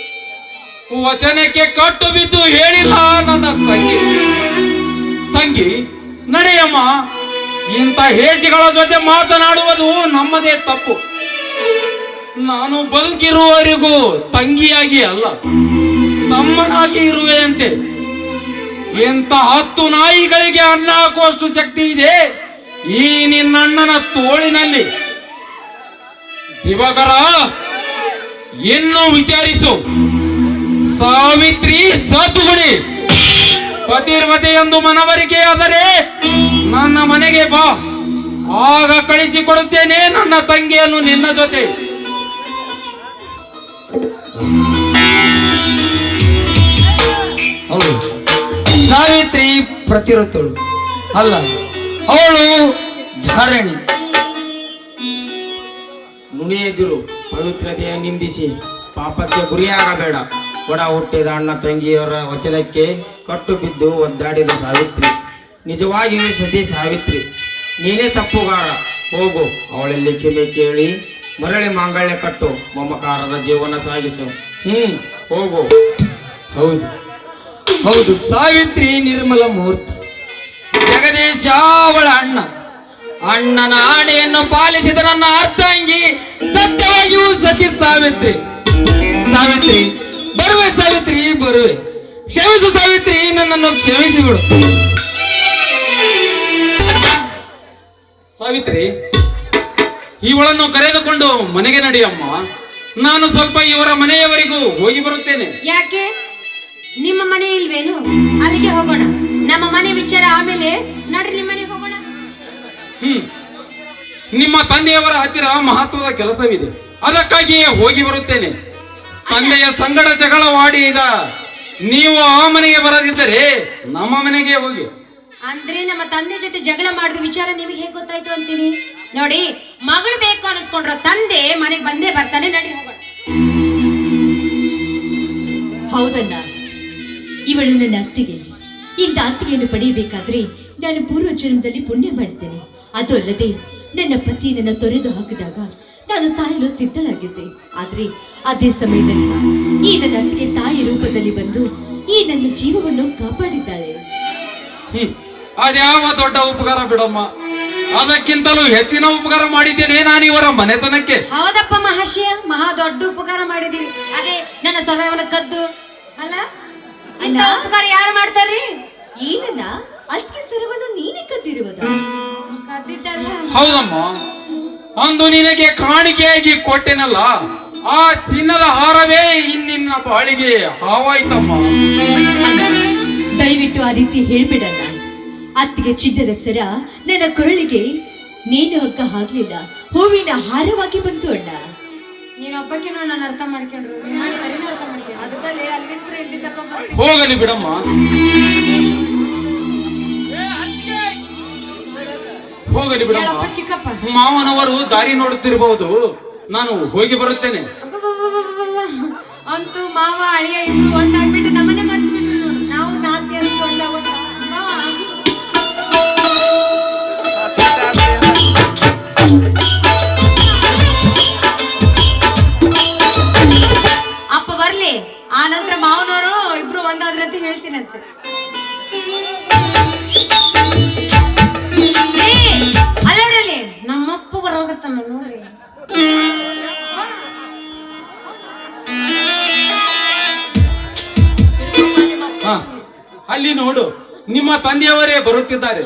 C: ವಚನಕ್ಕೆ ಕಟ್ಟು ಬಿದ್ದು ಹೇಳಿಲ್ಲ ನನ್ನ ತಂಗಿ. ನಡೆಯಮ್ಮ, ಇಂಥ ಹೇಜಿಗಳ ಜೊತೆ ಮಾತನಾಡುವುದು ನಮ್ಮದೇ ತಪ್ಪು. ನಾನು ಬದುಕಿರುವವರೆಗೂ ತಂಗಿಯಾಗಿ ಅಲ್ಲ, ತಮ್ಮನಾಗಿ ಇರುವೆಯಂತೆ. ಎಂತ 10 ನಾಯಿಗಳಿಗೆ ಅನ್ನ ಹಾಕುವಷ್ಟು ಶಕ್ತಿ ಇದೆ ಈ ನಿನ್ನಣ್ಣನ ತೋಳಿನಲ್ಲಿ. ದಿವಾಕರ, ಇನ್ನು ವಿಚಾರಿಸು. ಸಾವಿತ್ರಿ ಸತ್ತುಗುಡಿ ಪತಿರ್ವತೆ ಎಂದು ಮನವರಿಕೆಯಾದರೆ ನನ್ನ ಮನೆಗೆ ಬಾ, ಆಗ ಕಳಿಸಿಕೊಡುತ್ತೇನೆ ನನ್ನ ತಂಗಿಯನ್ನು ನಿನ್ನ ಜೊತೆ.
E: ಹೌದು, ಸಾವಿತ್ರಿ ಪ್ರತಿರತಳು ಅಲ್ಲ, ಅವಳು ಧಾರಣಿ.
F: ನುಡಿಯದಿರು, ಪವಿತ್ರತೆಯ ನಿಂದಿಸಿ ಪಾಪಕ್ಕೆ ಗುರಿಯಾಗಬೇಡ. ಒಡ ಹುಟ್ಟಿದ ಅಣ್ಣ ತಂಗಿಯವರ ವಚನಕ್ಕೆ ಕಟ್ಟು ಬಿದ್ದು ಒದ್ದಾಡಿದ ಸಾವಿತ್ರಿ. ನಿಜವಾಗಿಯೂ ಸತಿ ಸಾವಿತ್ರಿ, ನೀನೇ ತಪ್ಪುಗಾರ. ಹೋಗು, ಅವಳಲ್ಲಿ ಕ್ಷಮೆ ಕೇಳಿ ಮರಳಿ ಮಾಂಗಲ್ಯ ಕಟ್ಟು, ಮಮಕಾರದ ಜೀವನ ಸಾಗಿಸು. ಹೋಗು.
E: ಹೌದು ಹೌದು, ಸಾವಿತ್ರಿ ನಿರ್ಮಲ ಮೂರ್ತಿ. ಜಗದೀಶ ಅವಳ ಅಣ್ಣ. ಅಣ್ಣನ ಆಣೆಯನ್ನು ಪಾಲಿಸಿದ ನನ್ನ ಅರ್ಧಾಂಗಿ ಸತ್ಯವಾಗಿಯೂ ಸತಿ ಸಾವಿತ್ರಿ. ಸಾವಿತ್ರಿ ಬರುವೆ, ಸಾವಿತ್ರಿ ಬರುವೆ. ಕ್ಷಮಿಸು ಸಾವಿತ್ರಿ, ನನ್ನನ್ನು ಕ್ಷಮಿಸಿಬಿಡು.
C: ಸಾವಿತ್ರಿ, ಇವಳನ್ನು ಕರೆದುಕೊಂಡು ಮನೆಗೆ ನಡೆಯಮ್ಮ. ನಾನು ಸ್ವಲ್ಪ ಇವರ ಮನೆಯವರೆಗೂ ಹೋಗಿ ಬರುತ್ತೇನೆ.
A: ಯಾಕೆ, ನಿಮ್ಮ ಮನೆ ಇಲ್ವೇನು? ಅಲ್ಲಿಗೆ ಹೋಗೋಣ. ನಮ್ಮ ಮನೆ ವಿಚಾರ ಆಮೇಲೆ ನಡ್ರಿ, ನಿಮ್ಮ ಮನೆಗೆ ಹೋಗೋಣ.
C: ನಿಮ್ಮ ತಂದೆಯವರ ಹತ್ತಿರ ಮಹತ್ವದ ಕೆಲಸವಿದೆ, ಅದಕ್ಕಾಗಿಯೇ ಹೋಗಿ ಬರುತ್ತೇನೆ. ತಂದೆಯ ಸಂಗಡ ಜಗಳವಾಡಿದ ನೀವು ಆ ಮನೆಗೆ ಬರದಿದ್ದರೆ ನಮ್ಮ ಮನೆಗೆ ಹೋಗಿ.
A: ಅಂದ್ರೆ ನಮ್ಮ ತಂದೆ ಜೊತೆ ಜಗಳ ಮಾಡಿದ ವಿಚಾರ ನಿಮಗೆ ಹೇಗೆ ಗೊತ್ತಾಯ್ತು ಅಂತೀರಿ? ನೋಡಿ, ಮಗಳು ಬೇಕು ಅನಿಸ್ಕೊಂಡ್ರ ತಂದೆ ಮನೆಗೆ ಬಂದೇ ಬರ್ತಾನೆ. ನಡ್ರಿ ಹೋಗೋಣ. ಹೌದಣ್ಣ, ಇವಳು ನನ್ನ ಅತ್ತಿಗೆ. ಇಂಥ ಅತ್ತಿಗೆಯನ್ನು ಪಡೆಯಬೇಕಾದ್ರೆ ನಾನು ಪೂರ್ವ ಜನ್ಮದಲ್ಲಿ ಪುಣ್ಯ ಮಾಡ್ತೇನೆ. ಅದು ಅಲ್ಲದೆ ನನ್ನ ಪತಿ ನನ್ನ ತೊರೆದು ಹಾಕಿದಾಗ ನಾನು ಸಾಯಲು ಸಿದ್ಧಳಾಗಿದ್ದೆ. ಆದ್ರೆ ಅದೇ ಸಮಯದಲ್ಲಿ ಈ ನನ್ನ ಅತ್ತಿಗೆ ತಾಯಿ ರೂಪದಲ್ಲಿ ಬಂದು ಈ ನನ್ನ ಜೀವವನ್ನು ಕಾಪಾಡಿದ್ದಾಳೆ.
C: ಅದ್ಯಾವ ದೊಡ್ಡ ಉಪಕಾರ ಬಿಡಮ್ಮ, ಅದಕ್ಕಿಂತಲೂ ಹೆಚ್ಚಿನ ಉಪಕಾರ ಮಾಡಿದ್ದೇನೆ ನಾನು ಇವರ ಮನೆತನಕ್ಕೆ.
A: ಹೌದಪ್ಪ ಮಹಾಶಯ, ಮಹಾ ದೊಡ್ಡ ಉಪಕಾರ ಮಾಡಿದೀವಿ. ಅದೇ ನನ್ನ ಸೊರವನ್ನ ಕದ್ದು ಅಲ್ಲ, ಇಂಥ ಉಪಕಾರ ಯಾರು ಮಾಡ್ತಾರ್ರಿ? ಈ ನನ್ನ ಅತ್ತಿಗೆ ಸೊರವನ್ನು ನೀನೇ ಕದ್ದಿರುವುದ? ಕದ್ದಿದ್ದಲ್ಲ.
C: ಹೌದಮ್ಮ, ಅಂದು ನಿನಗೆ ಕಾಣಿಕೆಯಾಗಿ ಕೊಟ್ಟೆನಲ್ಲ, ಆ ಚಿನ್ನದ ಹಾರವೇ ಇನ್ನಿನ್ನ ಬಾಳಿಗೆ ಹಾವಾಯ್ತಮ್ಮ.
A: ದಯವಿಟ್ಟು ಆ ರೀತಿ ಹೇಳ್ಬಿಡಲ್ಲ. ಅತ್ತಿಗೆ ಚಿನ್ನದ ಸರ ನನ್ನ ಕೊರಳಿಗೆ ನೇಣು ಹಗ್ಗ ಹಾಕ್ಲಿಲ್ಲ, ಹೂವಿನ ಹಾರವಾಗಿ ಬಂತು ಅಣ್ಣ. ನೀನೊಬ್ಬಕ್ಕೆ ನಾನು ಅರ್ಥ ಮಾಡ್ಕೊಂಡ್ರು, ಸರಿನೂ ಅರ್ಥ ಮಾಡ್ಕೊಂಡ್ರು. ಅದಕ್ಕಲ್ಲಿ ಅಲ್ಲಿಂದ ಇಲ್ಲಿದ್ದಪ್ಪ
C: ಹೋಗಲಿ ಬಿಡಮ್ಮ. ಹೋಗಲಿ ಬಿಡಮ್ಮ.
A: ಚಿಕ್ಕಪ್ಪ,
C: ಮಾವನವರು ದಾರಿ ನೋಡುತ್ತಿರಬಹುದು, ನಾನು ಹೋಗಿ ಬರುತ್ತೇನೆ.
A: ಅಂತೂ ಮಾವ ಅಳಿಯ ಇಬ್ರು ಒಂದಾಗ್ಬಿಟ್ಟು ನಮ್ಮನೆ ಮಾಡಿಸ್ಬಿಟ್ರು. ನಾವು ನಾಲ್ಕು ಒಂದಾಗೋದ ಅಪ್ಪ ಬರ್ಲಿ, ಆ ನಂತರ ಮಾವನವರು ಇಬ್ರು ಒಂದಾದ್ರಂತ ಹೇಳ್ತೀನಂತೆ. ಅಲ್ಲೋಡ್ರಲ್ಲಿ ನಮ್ಮಪ್ಪ ಬರೋಗತ್ತಮ್ಮ ನೋಡಿ.
C: ಅಲ್ಲಿ ನೋಡು, ನಿಮ್ಮ ತಂದೆಯವರೇ ಬರುತ್ತಿದ್ದಾರೆ.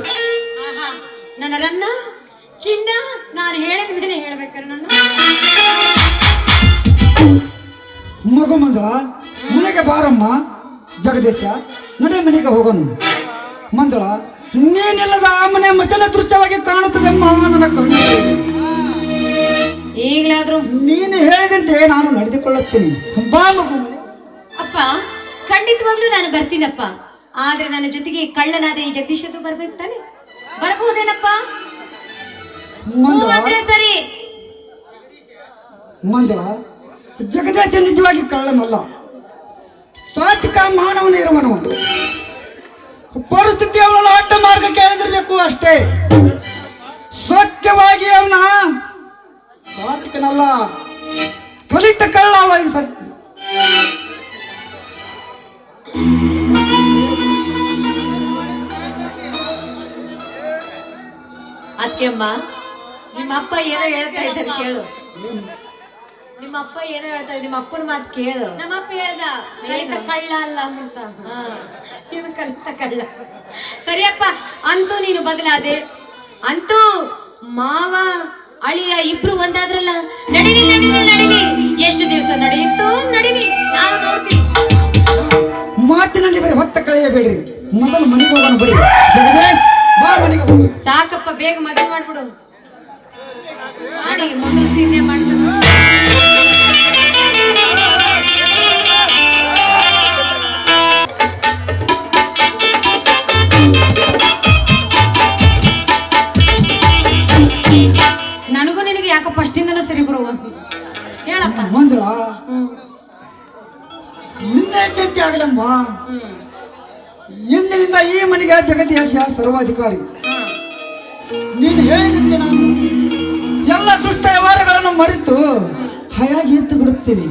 A: ನನ್ನ ರನ್ನ ಚಿನ್ನ, ನಾನು ಹೇಳಿದ ಮೇಲೆ ಹೇಳ್ಬೇಕಾರೆ ನನ್ನ
B: ಮಗು ಮಂಜುಳ, ಮನೆಗೆ ಬಾರಮ್ಮ. ಜಗದೀಶ, ನಡೆ ಮನೆಗೆ ಹೋಗೋಣ. ಮಂಜುಳ, ನೀನಿಲ್ಲದ ಆ ಮನೆ ಮಜಲ ದೃಶ್ಯವಾಗಿ ಕಾಣುತ್ತದಮ್ಮ ನನ್ನ ಕಣ್ಣು.
A: ಈಗಲಾದ್ರೂ
B: ನೀನು ಹೇಳಿದಂತೆ ನಾನು ನಡೆದುಕೊಳ್ಳುತ್ತೇನೆ. ಬಾ ಮಗು.
A: ಅಪ್ಪ, ಖಂಡಿತವಾಗ್ಲೂ ನಾನು ಬರ್ತೀನಪ್ಪ. ಆದ್ರೆ ನನ್ನ ಜೊತೆಗೆ ಕಳ್ಳನಾದ ಈ ಜಗದೀಶದ್ದು ಬರ್ಬೇಕು ತಾನೆ? ಬರಬಹುದೇನಪ್ಪ?
B: ಮಂಜುಳ,
A: ಅಂದ್ರೆ ಸರಿ.
B: ಮಂಜುಳ, ಜಗದೀಶ ನಿಜವಾಗಿ ಕಳ್ಳನಲ್ಲ, ಸಾತ್ವಿಕ ಮಾನವನ ಇರುವನು. ಪರಿಸ್ಥಿತಿ ಅವನನ್ನು ಅಡ್ಡ ಮಾರ್ಗಕ್ಕೆ ಎಳೆದಿರಬೇಕು ಅಷ್ಟೇ. ಸತ್ಯವಾಗಿ ಅವನ ಸಾತ್ವಿಕನಲ್ಲ, ಕಲಿತ ಕಳ್ಳವಾಗಿ
A: ಅತ್ತೆಯಮ್ಮ, ನಿಮ್ಮ ಅಪ್ಪ ಏನೋ ಹೇಳ್ತಾ ಇದ್ದಾರೆ ಕೇಳು. ನಿಮ್ಮ ಅಪ್ಪ ಏನೋ ಹೇಳ್ತಾ ಇದ್ದಾರೆ, ನಿಮ್ಮ ಅಪ್ಪನ ಮಾತು ಕೇಳು. ನಮ್ಮ ಅಪ್ಪ ಹೇಳ್ದ ಕಲಿತ ಕಳ್ಳ ಅಲ್ಲ ಅಂತ. ನೀನು ಕಲಿತ ಕಳ್ಳ. ಸರಿಯಪ್ಪ, ಅಂತೂ ನೀನು ಬದಲಾದೆ. ಅಂತೂ ಮಾವ ಅಳಿಯ ಇಬ್ರು ಒಂದಾದ್ರಲ್ಲ. ನಡಿಲಿ ನಡಿಲಿ ನಡಿಲಿ, ಎಷ್ಟು ದಿವಸ ನಡೆಯುತ್ತೋ ನಡಿಲಿ, ನಾನು ನೋಡ್ತೀನಿ.
B: ಮಾತಿನಲ್ಲಿ ಬರೀ ಹೊತ್ತ ಕಳೆಯಬೇಡ್ರಿ. ಮೊದಲು ಮನೆಗೆ ಹೋಗೋಣ ಬರ್ರಿ. ಜಗದೀಶ್, ಬಾ ಮನೆಗೆ ಹೋಗೋಣ.
A: ಸಾಕಪ್ಪ, ಬೇಗ ಮದುವೆ ಮಾಡ್ಬಿಡು. ಮಾಡಿ ಮೊದಲು ಸೀರೆ ಮಾಡ್ಬಿಡು. ನನಗೂ ನಿನಗೆ ಯಾಕಪ್ಪ ಅಷ್ಟಿಂದಲೂ ಸರಿ ಬರುವ ಹೇಳಪ್ಪ.
B: ಮಂಜುಳ, ನಿನ್ನೆ ಚಿಂತೆ ಆಗಲಮ್ಮ. ಇಂದಿನಿಂದ ಈ ಮನೆಗೆ ಜಗದೀಶ ಸರ್ವಾಧಿಕಾರಿ. ನೀನು ಹೇಳಿದಂತೆ ನಾನು ಎಲ್ಲ ದುಷ್ಟ ವ್ಯವಹಾರಗಳನ್ನು ಮರೆತು ಹಾಯಾಗಿ ಎತ್ತು ಬಿಡುತ್ತೇನೆ.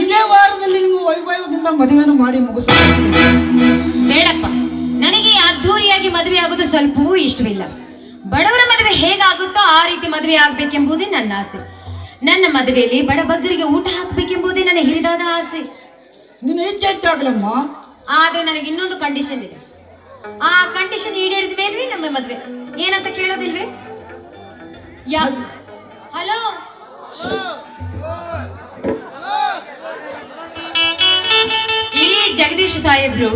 B: ಇದೇ ವಾರದಲ್ಲಿ ನೀವು ವೈಭವದಿಂದ ಮದುವೆಯನ್ನು ಮಾಡಿ ಮುಗಿಸ.
A: ಬೇಡಪ್ಪ, ನನಗೆ ಅದ್ಧೂರಿಯಾಗಿ ಮದುವೆ ಆಗೋದು ಸ್ವಲ್ಪವೂ ಇಷ್ಟವಿಲ್ಲ. ಬಡವರ ಮದುವೆ ಹೇಗಾಗುತ್ತೋ ಆ ರೀತಿ ಮದುವೆ ಆಗ್ಬೇಕೆಂಬುದೇ ನನ್ನ ಆಸೆ. ನನ್ನ ಮದುವೆಯಲ್ಲಿ ಬಡಬಗ್ಗರಿಗೆ ಊಟ ಹಾಕಬೇಕೆಂಬುದೇ ನನ್ನ ಹಿರಿದಾದ ಆಸೆ.
B: ನಿನ್ನ ಇಚ್ಛೆ ಅಂತ ಆಗಲಮ್ಮ.
A: ಆದ್ರೆ ನನಗೆ ಇನ್ನೊಂದು ಕಂಡೀಷನ್ ಇದೆ. ಆ ಕಂಡೀಷನ್ ಈಡೇರಿದ ಮೇಲ್ವೇ ನಮ್ಮ ಮದುವೆ. ಏನಂತ ಕೇಳೋದಿಲ್ವೇ? ಹಲೋ, ಈ ಜಗದೀಶ್ ಸಾಹೇಬ್ರು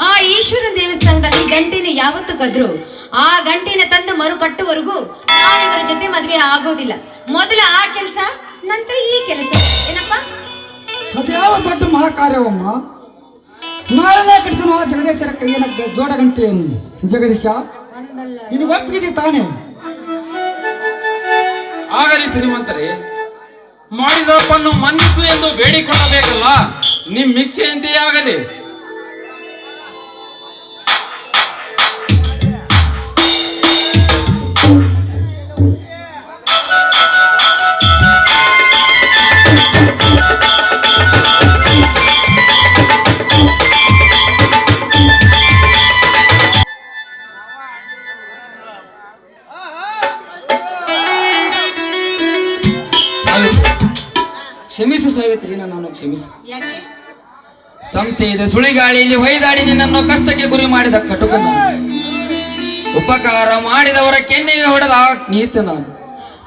A: ಆ ಈಶ್ವರನ ದೇವಸ್ಥಾನದಲ್ಲಿ ಗಂಟೆನ ಯಾವತ್ತು ಕದ್ರು ಆ ಗಂಟೆನ ತಂದು ಮರು ಕಟ್ಟುವರೆಗೂ ನಾನು ಇವರ ಜೊತೆ ಮದುವೆ ಆಗೋದಿಲ್ಲ. ಮೊದಲು ಆ ಕೆಲಸ, ನಂತರ ಈ ಕೆಲಸ. ಏನಪ್ಪ?
B: ಅದ್ಯಾವ ದೊಡ್ಡ ಮಹಾಕಾರ್ಯವಮ್ಮ. ನಾಳೆ ಕಡಿಸೋಣ ಜಗದೀಶರ ಕೈಯನ ಜೋಡ ಗಂಟೆಯನ್ನು. ಜಗದೀಶ, ಇದು ಒಪ್ಪಿಗೆ ತಾನೆ?
C: ಆಗಲಿ ಶ್ರೀಮಂತರೇ, ಮಾಡಿದಪ್ಪನ್ನು ಮನ್ನಿಸು ಎಂದು ಬೇಡಿಕೊಳ್ಳಬೇಕಲ್ಲ. ನಿಮ್ಮ ಇಚ್ಛೆಯಂತೆಯೇ ಆಗಲಿ.
E: ಸಾವಿತ್ರಿ, ನನ್ನನ್ನು ಕ್ಷಮಿಸು.
A: ಯಾಕೆ?
E: ಸಂಶಯದ ಸುಳಿಗಾಳಿಯಲ್ಲಿ ಹೊಯ್ದಾಡಿ ನಿನ್ನನ್ನು ಕಷ್ಟಕ್ಕೆ ಗುರಿ ಮಾಡಿದ ಕಟುಕ ನಾನು. ಉಪಕಾರ ಮಾಡಿದವರ ಕೆನ್ನೆಗೆ ಹೊಡೆದ ನೀಚ ನಾನು.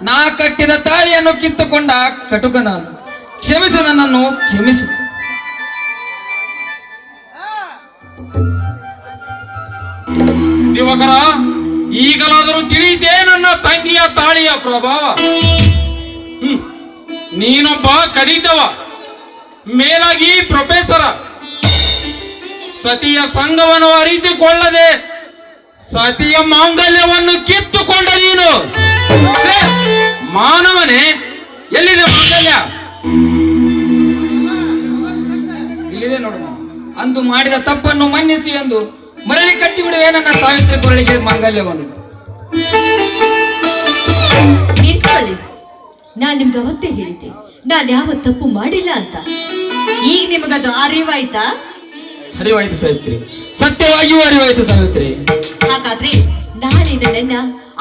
E: ನಾ ಕಟ್ಟಿದ ತಾಳಿಯನ್ನು ಕಿತ್ತುಕೊಂಡ ಕಟುಕ ನಾನು. ಕ್ಷಮಿಸು, ನನ್ನನ್ನು ಕ್ಷಮಿಸು.
C: ದಿವಕರ, ಈಗಲಾದರೂ ತಿಳಿಯಿತೆ ನನ್ನ ತಂಗಿಯ ತಾಳಿಯ ಪ್ರಭಾವ. ನೀನೊಬ್ಬ ಕಲಿತವ, ಮೇಲಾಗಿ ಪ್ರೊಫೆಸರ. ಸತಿಯ ಸಂಘವನ್ನು ಅರಿತುಕೊಳ್ಳದೆ ಸತಿಯ ಮಾಂಗಲ್ಯವನ್ನು ಕಿತ್ತುಕೊಂಡ ನೀನು. ಛೆ, ಮಾನವನೇ, ಎಲ್ಲಿದೆ ಮಾಂಗಲ್ಯ?
E: ಇಲ್ಲಿದೆ ನೋಡು. ಅಂದು ಮಾಡಿದ ತಪ್ಪನ್ನು ಮನ್ನಿಸಿ ಎಂದು ಮರಳಿ ಕಟ್ಟಿ ಬಿಡುವೆ ನನ್ನ ಸಾವಿತ್ರಿ ಕೊರಳಿಗೆ ಮಾಂಗಲ್ಯವನ್ನು.
A: ನಿಂತ್ಕೊಳ್ಳಿ. ನಾನ್ ನಿಮ್ಗೆ ಅವತ್ತೇ ಹೇಳಿದ್ದೆ ನಾನ್ ಯಾವ ತಪ್ಪು ಮಾಡಿಲ್ಲ ಅಂತ. ಈಗ ನಿಮಗದು ಅರಿವಾಯ್ತಾ?
E: ಅರಿವಾಯ್ತು ಸಾವಿತ್ರಿ, ಸತ್ಯವಾಗಿಯೂ ಅರಿವಾಯ್ತು ಸಾವಿತ್ರಿ.
A: ಹಾಗಾದ್ರೆ ನಾಳೆ ನನ್ನ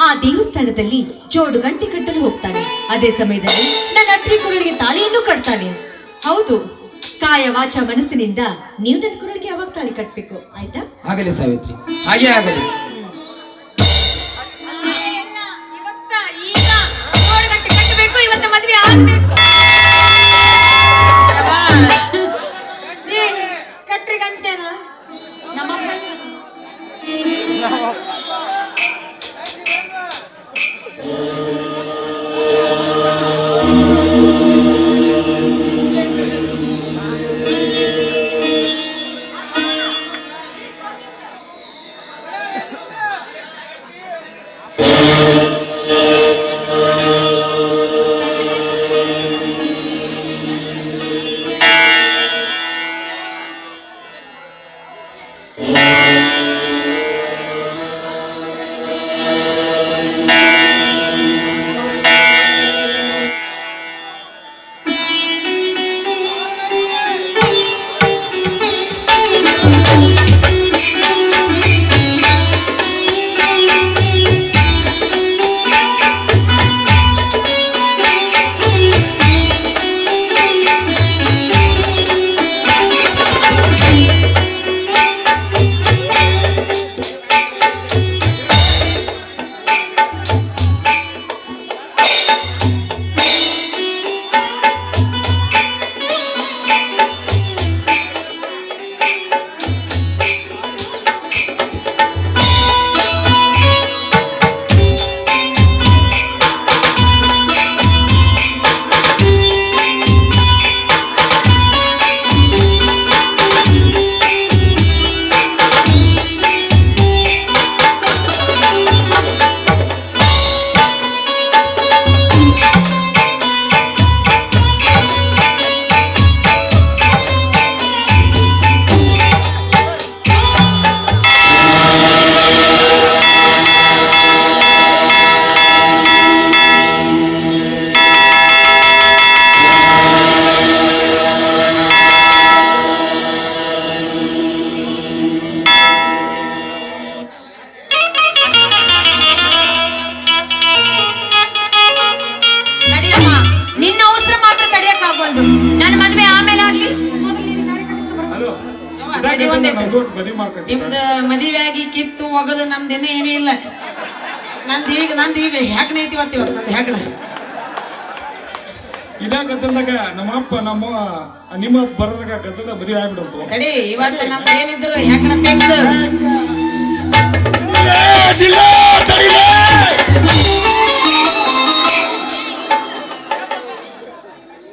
A: ಆ ದೇವಸ್ಥಾನದಲ್ಲಿ ಜೋಡು ಗಂಟೆ ಕಟ್ಟಲು ಹೋಗ್ತಾನೆ. ಅದೇ ಸಮಯದಲ್ಲಿ ನನ್ನ ಅತ್ರಿ ಕುರುಳಿಗೆ ತಾಳಿಯನ್ನು ಕಟ್ತಾನೆ. ಹೌದು, ಕಾಯ ವಾಚ ಮನಸ್ಸಿನಿಂದ ನೀವು ನನ್ನ ಕುರುಳಿಗೆ ಯಾವಾಗ ತಾಳಿ ಕಟ್ಬೇಕು, ಆಯ್ತಾ?
E: ಆಗಲಿ ಸಾವಿತ್ರಿ, ಹಾಗೆ ಆಗಲಿ.
A: ಈಗ ಜೋಡು ಗಂಟೆ ಕಟ್ಟಬೇಕು, ಇವತ್ತು ಮದುವೆ ಆಗ್ಬೇಕು. ಕಟ್ರಿ ಗಂಟೆನ ನಮ್ಮ
G: ನಿಮ್ದ ಮದುವೆ ಆಗಿ ಕಿತ್ತು ಒಗದು ನಮ್ದೇನೆ ಏನೂ ಇಲ್ಲ. ನಂದು ಈಗ ಹೆಗ್ಣ ಐತಿ ಇವತ್ತು ನಂದು ಹೆಗ್ಣ.
H: ಇದ ಗದ್ದಲ್ದಾಗ ನಮ್ಮಪ್ಪ ನಿಮ್ಮ ಬರದಾಗ ಗದ್ದದ ಮದುವೆ ಆಗ್ಬಿಡಂತು.
G: ತಡಿ, ಇವತ್ತು ನಮ್ದು ಏನಿದ್ರು ಹೆಗ್ಣ ಫಿಕ್ಸ್.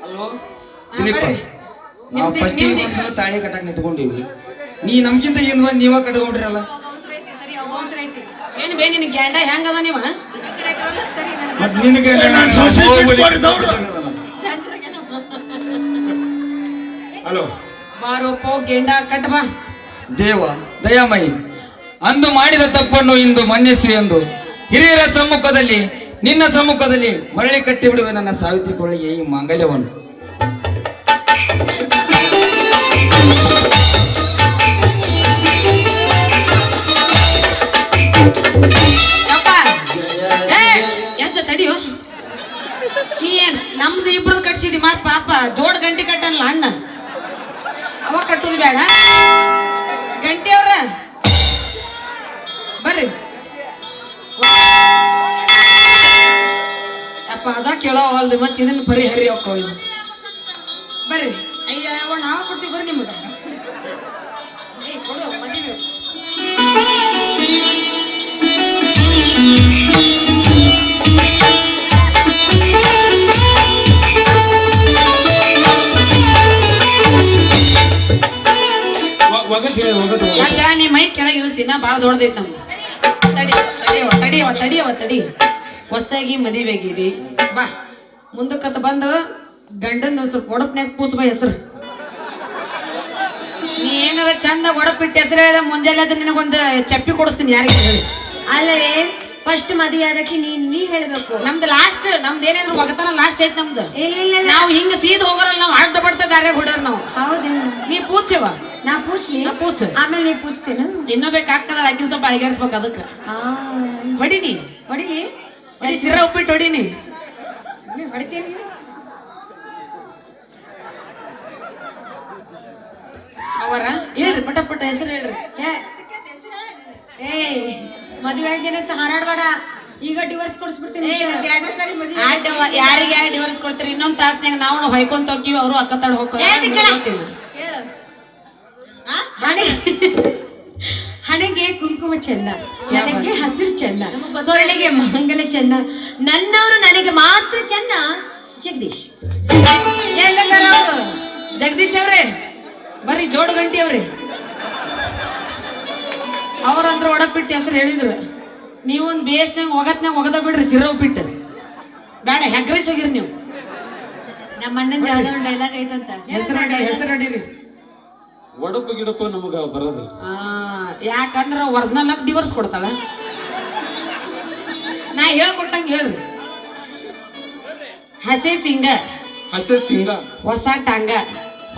E: ಅಲ್ವೋ ದಿಲೀಪ, ನಾವು ಫಸ್ಟ್ ಒಂದು ತಾಳಿ ಕಟ್ಟಕ್ ನಿಂತ್ಕೊಂಡಿವಿ. ನೀ ನಮ್ಗಿಂತ ಹಿಂದ್ ಬಂದ್ ನೀವ ಕಟ್ಕೊಂಡ್ರಲ್ಲ.
G: ಏನ್ ಬೇ ನಿನ್ ಗ್ಯಾಂಡ ಹೆಂಗದ ನೀವ?
E: ಮತ್ ನಿನಗೆ
H: ಹಲೋ
G: ಬಾರೋಪೋ ಗೆಂಡ ಕಟ್ ಬಾ.
E: ದೇವ ದಯಾಮಯಿ, ಅಂದು ಮಾಡಿದ ತಪ್ಪನ್ನು ಇಂದು ಮನ್ನಿಸು ಎಂದು ಹಿರಿಯರ ಸಮ್ಮುಖದಲ್ಲಿ ನಿನ್ನ ಸಮ್ಮುಖದಲ್ಲಿ ಮರಳಿ ಕಟ್ಟಿ ಬಿಡುವೆ ನನ್ನ ಸಾವಿತ್ರಿ ಕೊಳ್ಳಿಗೆ ಈ ಮಾಂಗಲ್ಯವನ್ನು.
G: ತಡಿಯೋ, ನೀ ಏನ್ ನಮ್ದು ಇಬ್ರು ಕಟ್ಸಿದಿ ಮತ್ ಪಾಪ ಜೋಡ್ ಗಂಟೆ ಕಟ್ಟಲ್ಲ ಅಣ್ಣ ಅವ ಕಟ್ಟುದು ಬೇಡ ಗಂಟೆ ಅವ್ರ ಬರ್ರಿ ಅಪ್ಪ ಅದ ಕೇಳೋ ಅಲ್ದು ಮತ್ತೆ ಇದನ್ನ ಬರೀ ಹರಿ ಹೋಕ್ಕೋ ಇದು ಬರ್ರಿ ಅಯ್ಯ ಅವ ನಾವ್ ಕೊಡ್ತೀವಿ ಬರ್ರಿ ನಿಮ್ಗೆ ಕೊಡು ಮದುವೆ
H: ಒಗಟ್ ಹೇಳಿ ಒಗಟ್
G: ಯಾಕ ನೀ ಮೈ ಕೆಳಗೆ ಇಳಿಸಿ ನಾ ಭಾಳ ದೊಡ್ಡದೈತಿ ನಮ್ದು ತಡಿ ಹೊಸ್ದಾಗಿ ಮದುವೆ ಆಗಿರಿ ಬಾ ಮುಂದಕ್ಕತ್ತ ಬಂದು ಗಂಡನ ಸ್ವಲ್ಪ ಒಡಪ್ನ್ಯಾಗ ಕೂಚ್ ಬಾ ಹೆಸರು ನೀ ಏನಾರ ಚಂದ ಒಡಪಿಟ್ಟು ಹೆಸರು ಹೇಳಿದ ಮುಂಜಾನೆ ಅದ ನಿನಗೊಂದು ಚಪ್ಪಿ ಕೊಡಿಸ್ತೀನಿ ಯಾರಿಗೆ ಹೇಳಿ
A: ಅಲ್ಲೇ ಫಸ್ಟ್ ಮದುವೆ ಆದಕ್ಕೆ ನೀ ಹೇಳ್ಬೇಕು.
G: ನಮ್ದು ಲಾಸ್ಟ್ ನಮ್ದು ಏನೇನು ಒಗತನ ಲಾಸ್ಟ್ ಐತಿ ನಮ್ದು.
A: ಇಲ್ಲ
G: ನಾವು ಹಿಂಗ ಸೀದ್ ಹೋಗೋರಲ್ಲ ನಾವು ಅಡ್ಡ ಬಡ್ತಾ ದಾರ್ಯಾಗ ಹೊಡ್ಯಾರ ನಾವು.
A: ಹೌದೇನು?
G: ನೀ ಪೂಚೆವ
A: ನಾ ಪೂಚ್ಲಿ
G: ಪೂಚ
A: ಆಮೇಲೆ ನೀ ಪೂಚ್ತೇನ
G: ಇನ್ನೊಬೇಕಾಗ್ತದ ಅಕ್ಕಿನ ಸ್ವಲ್ಪ ಅಳಿಗಾಡ್ಸ್ಬೇಕು ಅದಕ್ಕೆ ಹೊಡಿನಿ
A: ಹೊಡಿಲಿ
G: ಹೊಡಿ ಸಿರ ಉಪ್ಪಿಟ್ಟು ಹೊಡಿನಿ
A: ಹೊಡಿತೀನಿ.
G: ಅವರ ಹೇಳ್ರಿ ಪಟ ಪಟ ಹೆಸರು ಹೇಳ್ರಿ.
A: ಏ ಮದುವೆ ಆಗಿದ್ದೇನೆ ಹಾರಾಡ್ಬೇಡ, ಈಗ ಡಿವೋರ್ಸ್ ಕೊಡಿಸ್ಬಿಡ್ತೀನಿ.
G: ಯಾರಿಗೆ ಯಾರು ಡಿವೋರ್ಸ್ ಕೊಡ್ತೀರಿ? ಇನ್ನೊಂದ್ ತಾಸ್ನಾಗ ನಾವು ಹೊಯ್ಕೊಂತ ಹೋಗ್ತೀವಿ, ಅವರು ಅಕ್ಕತ್ತಾಡ ಹೋಗ್ತೀವಿ.
A: ಹಣೆಗೆ ಕುಂಕುಮ ಚಂದ, ನನಗೆ ಹಸಿರು ಚಂದ, ಕೊರಳಿಗೆ ಮಂಗಲ ಚಂದ, ನನ್ನವರು ನನಗೆ ಮಾತ್ರ ಚಂದ. ಜಗದೀಶ್
G: ಜಗದೀಶ್ ಅವ್ರೆ ಬರ್ರಿ, ಜೋಡು ಗಂಟಿ ಅವ್ರಿ. ಅವ್ರಂತ್ರ ಒಡಪಿಟ್ಟು ಹೆಸರು ಹೇಳಿದ್ರು. ನೀವೊಂದು ಬೇಸ್ನಾಗ ಒಗತ್ನಾಗ ಒಗದ ಬಿಡ್ರಿ ಸಿರ ಉಪ್ಪಿಟ್ಟು ಬೇಡ, ಹೆಗ್ರೈಸ್ ಹೋಗಿರಿ ನೀವು.
A: ನಮ್ಮ ಅಣ್ಣನ ಯಾವ್ದೋ ಒಂದು ಡೈಲಾಗ್ ಐತಂತ,
G: ಹೆಸರು ಅಡಿರಿ.
H: ಒಡಪು ಗಿಡಪು ನಮಗ ಬರೋದಿಲ್ಲ.
G: ಯಾಕಂದ್ರ ಒರಿಜಿನಲ್ ಆಗಿ ಡಿವೋರ್ಸ್ ಕೊಡ್ತಾಳ. ನಾ ಹೇಳ್ಕೊಟ್ಟಂಗ ಹೇಳ್ರಿ. ಹಸೆ ಸಿಂಗ,
H: ಹಸೆ ಸಿಂಗ,
G: ಹೊಸ ಟಾಂಗ,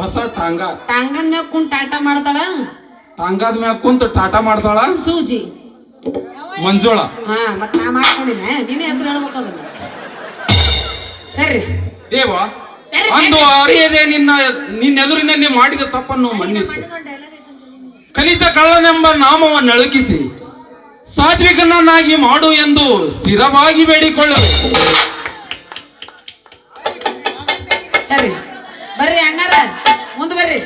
H: ಹೊಸ ಟಾಂಗ,
G: ಟಾಂಗನ್ ಮ್ಯಾಗ ಕುಂತ ಟಾಟ ಮಾಡ್ತಾಳ,
H: ಟಾಂಗಾದ ಮ್ಯಾಗ ಕುಂತ ಟಾಟಾ ಮಾಡ್ತಾಳ.
G: ಸೂಜಿ
H: ಮಂಜೋಳ.
G: ಮತ್ ನಾ ಮಾಡ್ಕೊಂಡಿನ, ನೀನೇ ಹೆಸರು ಹೇಳ್ಬೇಕು ಅದನ್ನ. ಸರಿ
C: ದೇವ, ಅಂದು ಅರಿಯದೆ ನಿನ್ನೆದುರಿನಲ್ಲಿ ಮಾಡಿದ ತಪ್ಪನ್ನು ಮನ್ನಿಸು. ಕಲಿತ ಕಳ್ಳನೆಂಬ ನಾಮವನ್ನು ಅಳುಕಿಸಿ ಸಾತ್ವಿಕನನ್ನಾಗಿ ಮಾಡು ಎಂದು ಸ್ಥಿರವಾಗಿ ಬೇಡಿಕೊಳ್ಳುವೆ.
G: ಸರಿ ಬರ್ರಿ ಅಣ್ಣಾರ, ಮುಂದೆ ಬರ್ರಿ.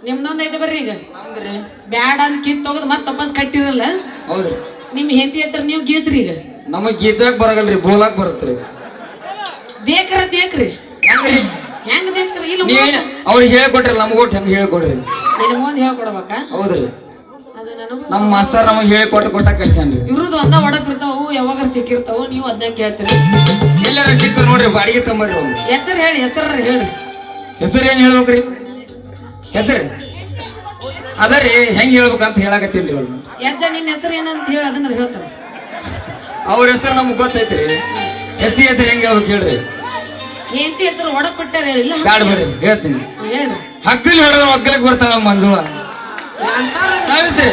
G: ನಿಮ್ದೊಂದ್ ಐತೆ ಬರ್ರಿ. ಈಗ ಬ್ಯಾಡ ಅಂತ ಕಿತ್ ಹೋಗದ್ ಮತ್ ತಪ್ಪಸ್ ಕಟ್ಟಿರಲ್ಲ.
E: ಹೌದ್ರಿ,
G: ನಿಮ್ ಹೆಂಡತಿ ಹೆಸರು ನೀವು ಗೀತ್ರಿ. ಈಗ
E: ನಮಗ್ ಗೀಜಾಕ್ ಬರಗಲ್ರಿ, ಬೋಲಾಕ್ ಬರುತ್ರಿ.
G: ದೇಕ್ರ ದೇಕ್ರಿ ಹೆಂಗ್ ದೇಕ್ರಿ? ಇಲ್ಲ
E: ನೀವೇನ ಅವ್ರಿಗೆ ಹೇಳ್ಕೊಟ್ರಿ, ನಮಗೊಟ್ಟು ಹೆಂಗ್ ಹೇಳ್ಕೊಡ್ರಿ.
G: ನಿನ್ನ ಮುಂದೆ ಹೇಳ್ಕೊಡ್ಬೇಕಾ?
E: ಹೌದ್ರಿ,
G: ಅದು ನನಗೂ
E: ನಮ್ ಮಾಸ್ತರ್ ನಮಗ್ ಹೇಳ್ಕೊಟ್ಟ ಕಳ್ಸನ್ರಿ.
G: ಇವ್ರದ್ದು ಒಂದ ಒಡಪಿರ್ತಾವು, ಯಾವಾಗ ಸಿಕ್ಕಿರ್ತಾವು, ನೀವು ಅದನ್ನ ಕೇಳ್ತೀರಿ.
E: ಎಲ್ಲಾರ ಸಿಕ್ಕರ್ ನೋಡ್ರಿ, ಬಾಡಿಗೆ ತಂಬರ್ರಿ. ಅವ್ರು
G: ಹೆಸರು ಹೇಳಿ, ಹೆಸರು ಹೇಳ್ರಿ.
E: ಹೆಸರು ಏನ್ ಹೇಳ್ಬೇಕ್ರಿ? ಹೆಸರು ಅದರಿ ಹೆಂಗ್ ಹೇಳ್ಬೇಕಂತ ಹೇಳಕತ್ತೀನ್ರಿ. ಅವ್ರು
G: ಯಜ್ಜ ನಿನ್ನ ಹೆಸರು ಏನಂತ ಹೇಳಿ ಅದನ್ನ ಹೇಳ್ತಾರ.
E: ಅವ್ರ ಹೆಸರು ನಮಗ್ ಗೊತ್ತೈತ್ರಿ. ಹೆಸ್ತಿ ಹೆಸರು ಹೆಂಗ್ ಹೇಳ್ಬೇಕು ಹೇಳ್ರಿ?
G: ಹೆಂಡತಿ ಹೆಸರು ಒಡಪಿಟ್ಟಾರ ಹೇಳಿಲ್ಲ.
E: ಬ್ಯಾಡ ಬಿಡ್ರಿ, ಹೇಳ್ತೀನಿ.
G: ಹೇಳ್ರಿ.
E: ಹಕ್ಕಲಿ ಹೊಡೆದ್ರೆ ಒಗ್ಗಲಿಗೆ ಬರ್ತಾಳ ಮಂಜುಳ. ಸಾವಿತ್ರಿ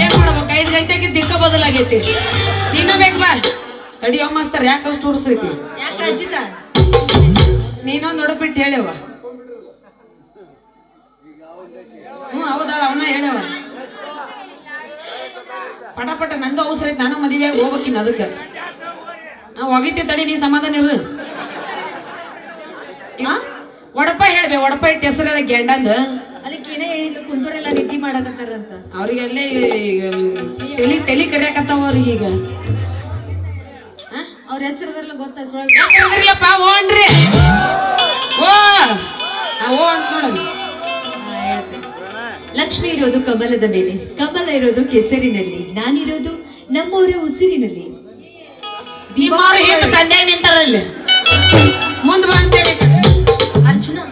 G: ಏನ್ ಮಾಡ್ಬೇಕು? 5 ಗಂಟೆಗೆ ದಿಕ್ಕ ಬದಲಾಗೈತಿ. ನೀನ ಬೇಕು ಬಾ. ತಡಿಯೋ ಮಾಸ್ತರ್, ಯಾಕೆ ಅಷ್ಟು ಉಡ್ಸೈತಿ?
A: ಯಾಕೆ ಅಜ್ಜಿತ?
G: ನೀನೊಂದು ಒಡಪಿಟ್ಟು ಹೇಳ್ಯವ. ಹೌದಾಳ, ಅವನ ಹೇಳ್ಯವ. ಪಟ ಪಟ ನಂದು ಅವಸರ ಐತಿ, ನಾನು ಮದುವೆಯಾಗಿ ಹೋಗ್ಬೇಕಿನ. ಅದಕ್ಕೆ ನಾ ಒಗಿತಿ, ತಡಿ, ನೀ ಸಮಾಧಾನ ಇರು. ಒಡಪ ಹೇಳ್ಬೆ, ಒಡಪ ಇಟ್ಟು ಹೆಸರು ಹೇಳ ಗೆಂಡಂದ.
A: ಅದಕ್ಕೆ ಏನೇ ಹೇಳಿದ್ದು, ಕುಂತೂರೆಲ್ಲ ನಿದ್ದೆ ಮಾಡಕತ್ತಾರಂತ.
G: ಅವ್ರಿಗೆಲ್ಲೇ ತಲಿ ಕರಿಯಾಕತ್ತಾವ ಅವ್ರಿಗೆ. ಈಗ
A: ಅವ್ರ ಹೆಸರದೆಲ್ಲ ಗೊತ್ತಾ?
G: ಯಾಕಂದ್ರಿಲ್ಲಪ್ಪ ಓನ್ರಿ ಓ ಅಂತ ನೋಡೋದು.
A: ಲಕ್ಷ್ಮಿ ಇರೋದು ಕಮಲದ ಮೇಲೆ, ಕಮಲ ಇರೋದು ಕೆಸರಿನಲ್ಲಿ, ನಾನಿರೋದು ನಮ್ಮವರ ಉಸಿರಿನಲ್ಲಿ.
G: ನಿಮ್ಮವ್ರು ಏನು ಸಂದೇಹ ನಿಂತಾರಲ್ಲಿ ಮುಂದ್ ಬಾ ಅಂತೇಳಿ.
A: ಅರ್ಚನಾ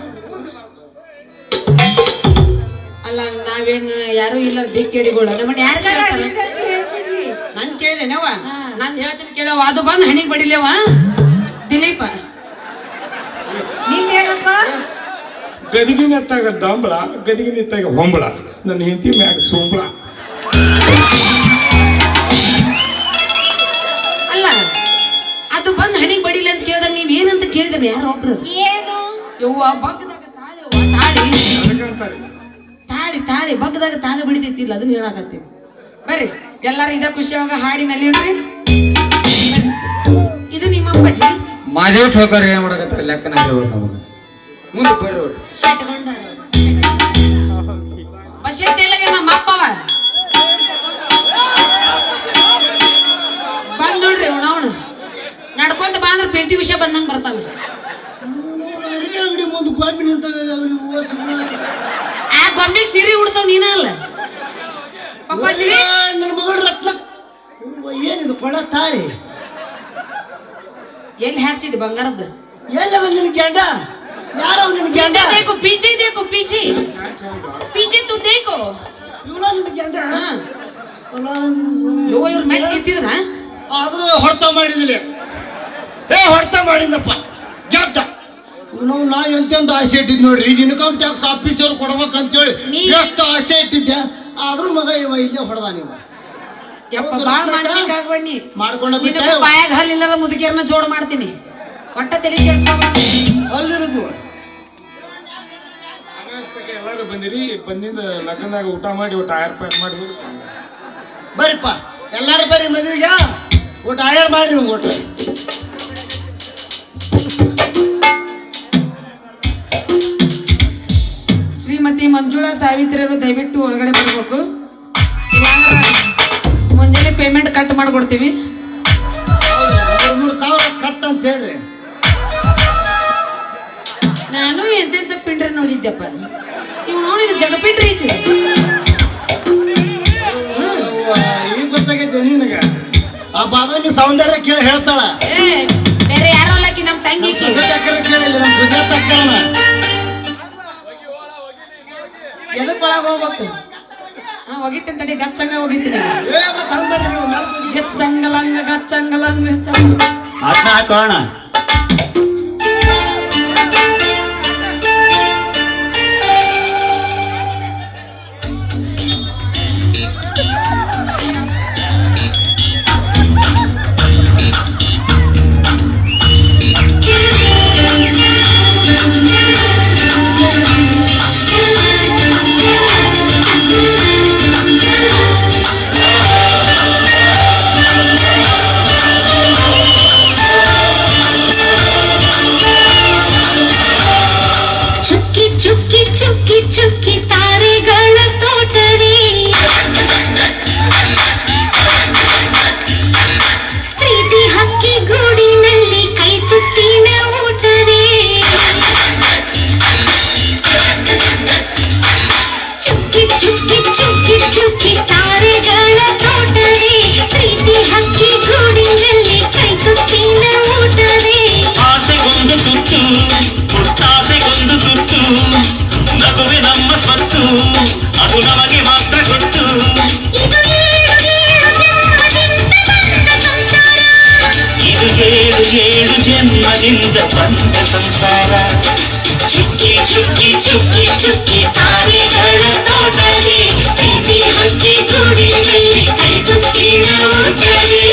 G: ಅಲ್ಲ, ನಾವೇನ್ ಯಾರು ಇಲ್ಲ ದಿಕ್ಕೇಡಿಗಳು. ನಮ್ಮನ್ನ ಯಾರು ಕೇಳ್ತಾರ? ನಾನ್ ಕೇಳಿದೇನವ, ನಾನ್ ಹೇಳ್ತೀನಿ ಕೇಳವ. ಅದು ಬಂದ್ ಹಣಿಗ್ ಬಡಿಲೇವ ದಿಲೀಪ.
A: ನಿಂದೇನಪ್ಪ?
H: ಗದಿಗಿನ ಎತ್ತಾಗ ಡಂಬಳ, ಗದಿಗಿನ ಎತ್ತಾಗ ಹೊಂಬಳ, ನನ್ನ ಹೆಂಡತಿ ಮ್ಯಾಗ ಸುಂಬಳ.
G: ಅಲ್ಲ ಅದು ಬಂದ್ ಹಣಿಗ್ ಬಡಿಲಿ ಅಂತ ಕೇಳಿದಾಗ ನೀವ್ ಏನಂತ ಕೇಳಿದ್ರಿ ಯಾರೋ ಒಬ್ರು
A: ಏನು
G: ಯವ್ವ ಬಗ್ಗದಾಗ ತಾಳಿ ಅವ್ವ, ತಾಳಿ ತಾಳಿ ಬಗ್ಗದಾಗ ತಾಳಿ ಬಿಡಿತೈತಿಲ್ಲ ಅದನ್ನ ಹೇಳಾಕತ್ತೀವಿ. ಬರ್ರಿ ಎಲ್ಲಾರು ಇದ ಖುಷಿಯಾಗ ಹಾಡಿನಲ್ಲಿ ಇಡ್ರಿ. ಇದು ನಿಮ್ಮ ಅಪ್ಪಾಜಿ
C: ಮಾದೇವ ಸೌಕರ್ಯ ಏನ್ ಮಾಡಕತ್ತಾರ ಲೆಕ್ಕನ ನಮಗ ಮುಂದೆ ಬರ್ರಿ ಅವ್ರು.
G: ಬಸೆತ್ತಿಲ್ಲಗೆ ನಮ್ಮ ಅಪ್ಪವ ಬಂದ್ ನೋಡ್ರಿ ಅವನು ನಡ್ಕೊಂತ ಬಂದ್ರ ಪೇಟಿ ವಿಷಯ ಬಂದಂಗ ಬರ್ತಾನ.
D: ಅಡಿಗೆ ಅಂಗಡಿ ಮುಂದೆ ಗೊಂಬಿ ನಿಂತಾಗ
G: ಆ ಗೊಂಬಿಗೆ ಸಿರಿ ಉಡ್ಸವ್ ನೀನ ಅಲ್ಲ ಪಪ್ಪ ಸಿರಿ.
D: ನನ್ನ ಮಗಳು ರತ್ನ ಏನಿದು ಕೊಳ ತಾಳಿ
G: ಎಲ್ಲಿ ಹಾಕ್ಸಿದ್ ಬಂಗಾರದ್ದು?
D: ಎಲ್ಲವ ನಿನ್ ಗಂಡ ಯಾರವ ನಿನ್ ಗಂಡ?
G: ಪೀಚೆ ದೇಕು ಪೀಚೆ ಪೀಚೆ ತು ದೇಕು.
D: ಇವಳ ನಿನ್ ಗಂಡ?
G: ಯೋ ಇವ್ರ ಮೆಟ್ ಕಿತ್ತಿದ್ರ
D: ಆದ್ರೂ ಹೊಡ್ತ ಮಾಡಿದಿಲ್ಲ. ಹೊಡ್ತ ಮಾಡಿದಪ್ಪ ಗೆದ್ದ. ನಾವು ನಾ ಎಂತೆಂತ ಆಸೆ ಇಟ್ಟಿದ್ ನೋಡ್ರಿ, ಇನ್ಕಮ್ ಟ್ಯಾಕ್ಸ್ ಆಫೀಸರ್ ಕೊಡ್ಬೇಕಂತೇಳಿ ಎಷ್ಟು ಆಸೆ ಇಟ್ಟಿದ್ದೆ. ಆದ್ರೂ ಮಗ ಇವ ಇಲ್ಲೇ ಹೊಡೆದ. ನೀವು
G: ಯಪ್ಪ ಬಾಳ ಮಾನಸಿಕ ಆಗ್ಬಣ್ಣಿ
D: ಮಾಡ್ಕೊಂಡ ಬಿಟ್ಟ.
G: ಬಾಯಾಗ ಹಲ್ಲಿಲ್ಲದ ಮುದುಕಿಯರ್ನ ಜೋಡ್ ಮಾಡ್ತೀನಿ. ಒಟ್ಟ ತಲೆ ಕೆಡ್ಸ್ಕೊಬಾರ್ದು.
D: ಅಲ್ಲಿರೋದು
H: ಎಲ್ಲಾರು ಬಂದಿರಿ, ಬಂದಿಂದ ಲಗ್ನದಾಗ ಊಟ ಮಾಡಿ ಒಟ್ಟು ಟೈರ್ ಪ್ಯಾಕ್ ಮಾಡಿ
D: ಬರ್ರಿಪ್ಪ ಎಲ್ಲಾರು ಬರ್ರಿ ಮದುವೆಗೆ ಊಟ ಆಯರ್ ಮಾಡ್ರಿ ಊಟ.
G: ಶ್ರೀಮತಿ ಮಂಜುಳಾ ಸಾವಿತ್ರಿಯರು ದಯವಿಟ್ಟು ಒಳಗಡೆ ಬರ್ಬೇಕು. ಇಲ್ಲಾಂದ್ರ ಮುಂಜಾನೆ ಪೇಮೆಂಟ್ ಕಟ್ ಮಾಡ್ಕೊಡ್ತೀವಿ.
D: 3,000 ಕಟ್ ಅಂತ ಹೇಳ್ರಿ.
G: ನಾನು ಎಂತೆಂತ ಪಿಂಡ್ರೆ ನೋಡಿದ್ದೆಪ್ಪ. ನೀವು ನೋಡಿದ ಜಗಪಿಂಡ್ರಿ ಐತಿ.
D: ಈಗ ಗೊತ್ತಾಗೈತೆ ನಿನಗ. ಆ ಬಾದಾಮಿ ಸೌಂದರ್ಯ ಕೇಳಿ ಹೇಳ್ತಾಳ.
G: ಏ ಬೇರೆ ಯಾರೋ ಅಲ್ಲಕಿ ನಮ್ ತಂಗಿ
D: ಕೇಳಿಲ್ಲ ನಮ್ಮ ಗುಜರಾತ್ ಅಕ್ಕನ.
G: ಎದಕ್ ಒಳಗ ಹೋಗ್ಬೇಕು? ಹೋಗಿತೀನಿ ತಡಿ ಗಚ್ಚಂಗ ಹೋಗಿತೀನಿ. ಗಚ್ಚಂಗಲಂಗ ಗಚ್ಚಂಗಲಂಗ
F: ಹಾಕೋಣ.
I: ಚುಕ್ಕಿ ತಾರೆಗಳ ತೋಟವೇ ಪ್ರೀತಿ ಹಕ್ಕಿ ಗೂಡಿನಲ್ಲಿ ಕೈ ತುತ್ತಿನ ಊಟವೇ ಚುಕ್ಕಿ ತಾರೆಗಳ ತೋಟವೇ ಪ್ರೀತಿ ಹಕ್ಕಿ ಗೂಡಿನಲ್ಲಿ ಕೈ ತುತ್ತಿನ ಊಟವೇ
J: ಆಸೆಗೊಂದು ತುತ್ತು ಆಸೆಗೊಂದು ತುತ್ತು ನಗುವೆ ನಮ್ಮ ಸ್ವತ್ತು ಅದು ನಮಗೆ ಮಾತ್ರ ಗೊತ್ತು. ಇದು ಏಳು ಜನ್ಮದಿಂದ ಬಂದ ಸಂಸಾರ. ಚುಕ್ಕಿ ಚುಕ್ಕಿ ಚುಕ್ಕಿ ಚುಕ್ಕಿ ತಾರೆಗಳ ತೋಟವೇ ಪ್ರೀತಿ ಹಕ್ಕಿ ಗೂಡಿನಲ್ಲಿ ಕೈ ತುತ್ತಿನ ಊಟವೇ.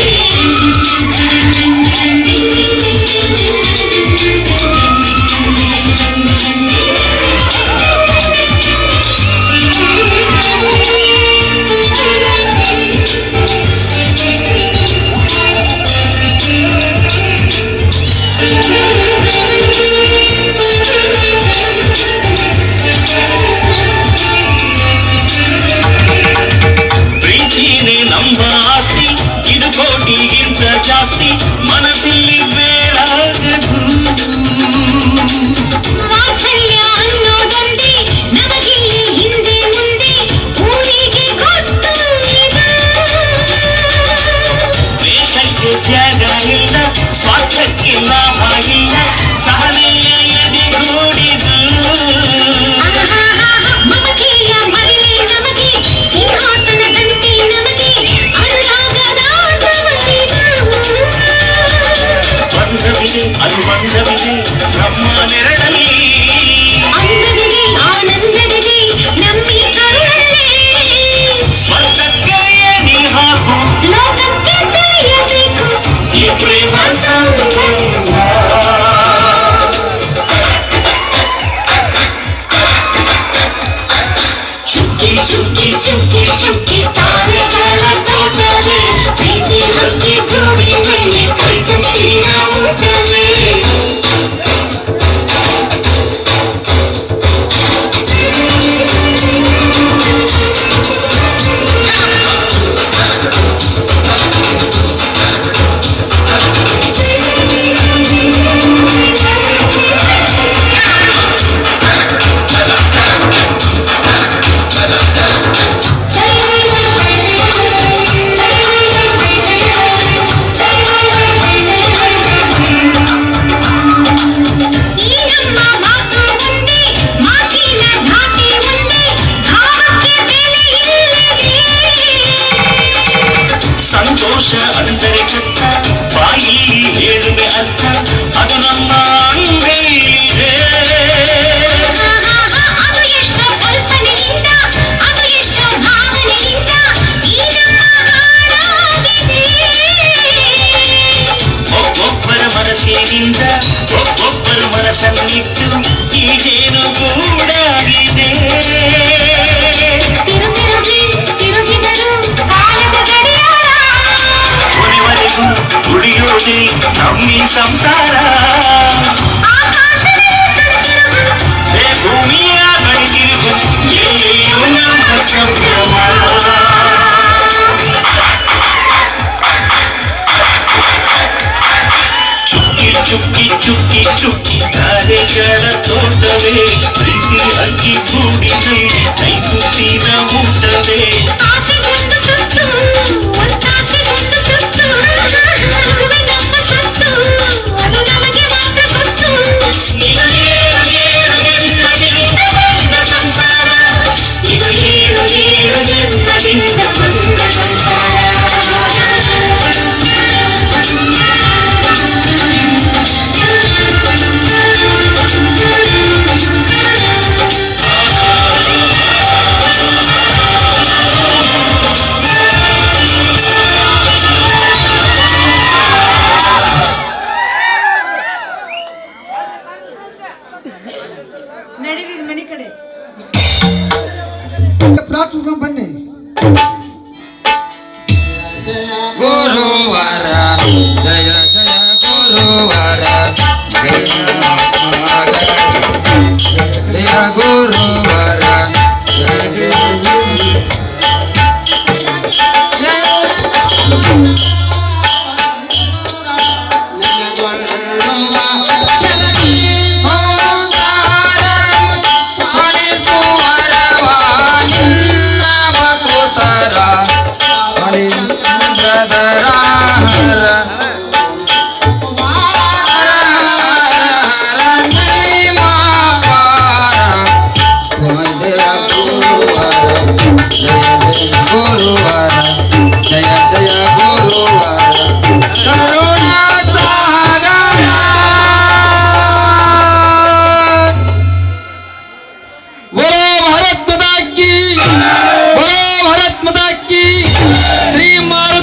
J: ತಾರೆಗಳ ತೋಟವೇ ಪ್ರೀತಿ ಹಕ್ಕಿ ಗೂಡಿನಲ್ಲಿ ಕೈ ತುತ್ತಿನ ಊಟವೇ
I: ಆಸೆ ಒಂದು ತುತ್ತು ಒಂದಾಸೆ ಒಂದು ತುತ್ತು ಮಗುವೆ ನಮ್ಮ ಸತ್ತು ಅದು ನಮಗೆ ಮಾತ್ರ ಗೊತ್ತು
J: ಇದು ಏಳು ಏಳು ಜನ್ಮದಿಂದ ಬಂದ ಸಂಸಾರ ಇದು ಏಳು ಏಳು ಜನ್ಮದಿಂದ ಬಂದ ಸಂಸಾರ
G: ನಡೀರಿ ಮನೆ ಕಡೆ.
B: ಪ್ರಾರ್ಥನೆ ಬನ್ನಿ.
E: ಗುರುವಾರ ಜಯ ಜಯ ಗುರುವಾರ ಜಯ ಗುರುವಾರ ಜಯ ಗುರುವಾರ ಜಯ ಜಯ ಗುರುವಾರ ಕರುಣಾ ಸಾಗರ बोलो भारत माता की श्री माता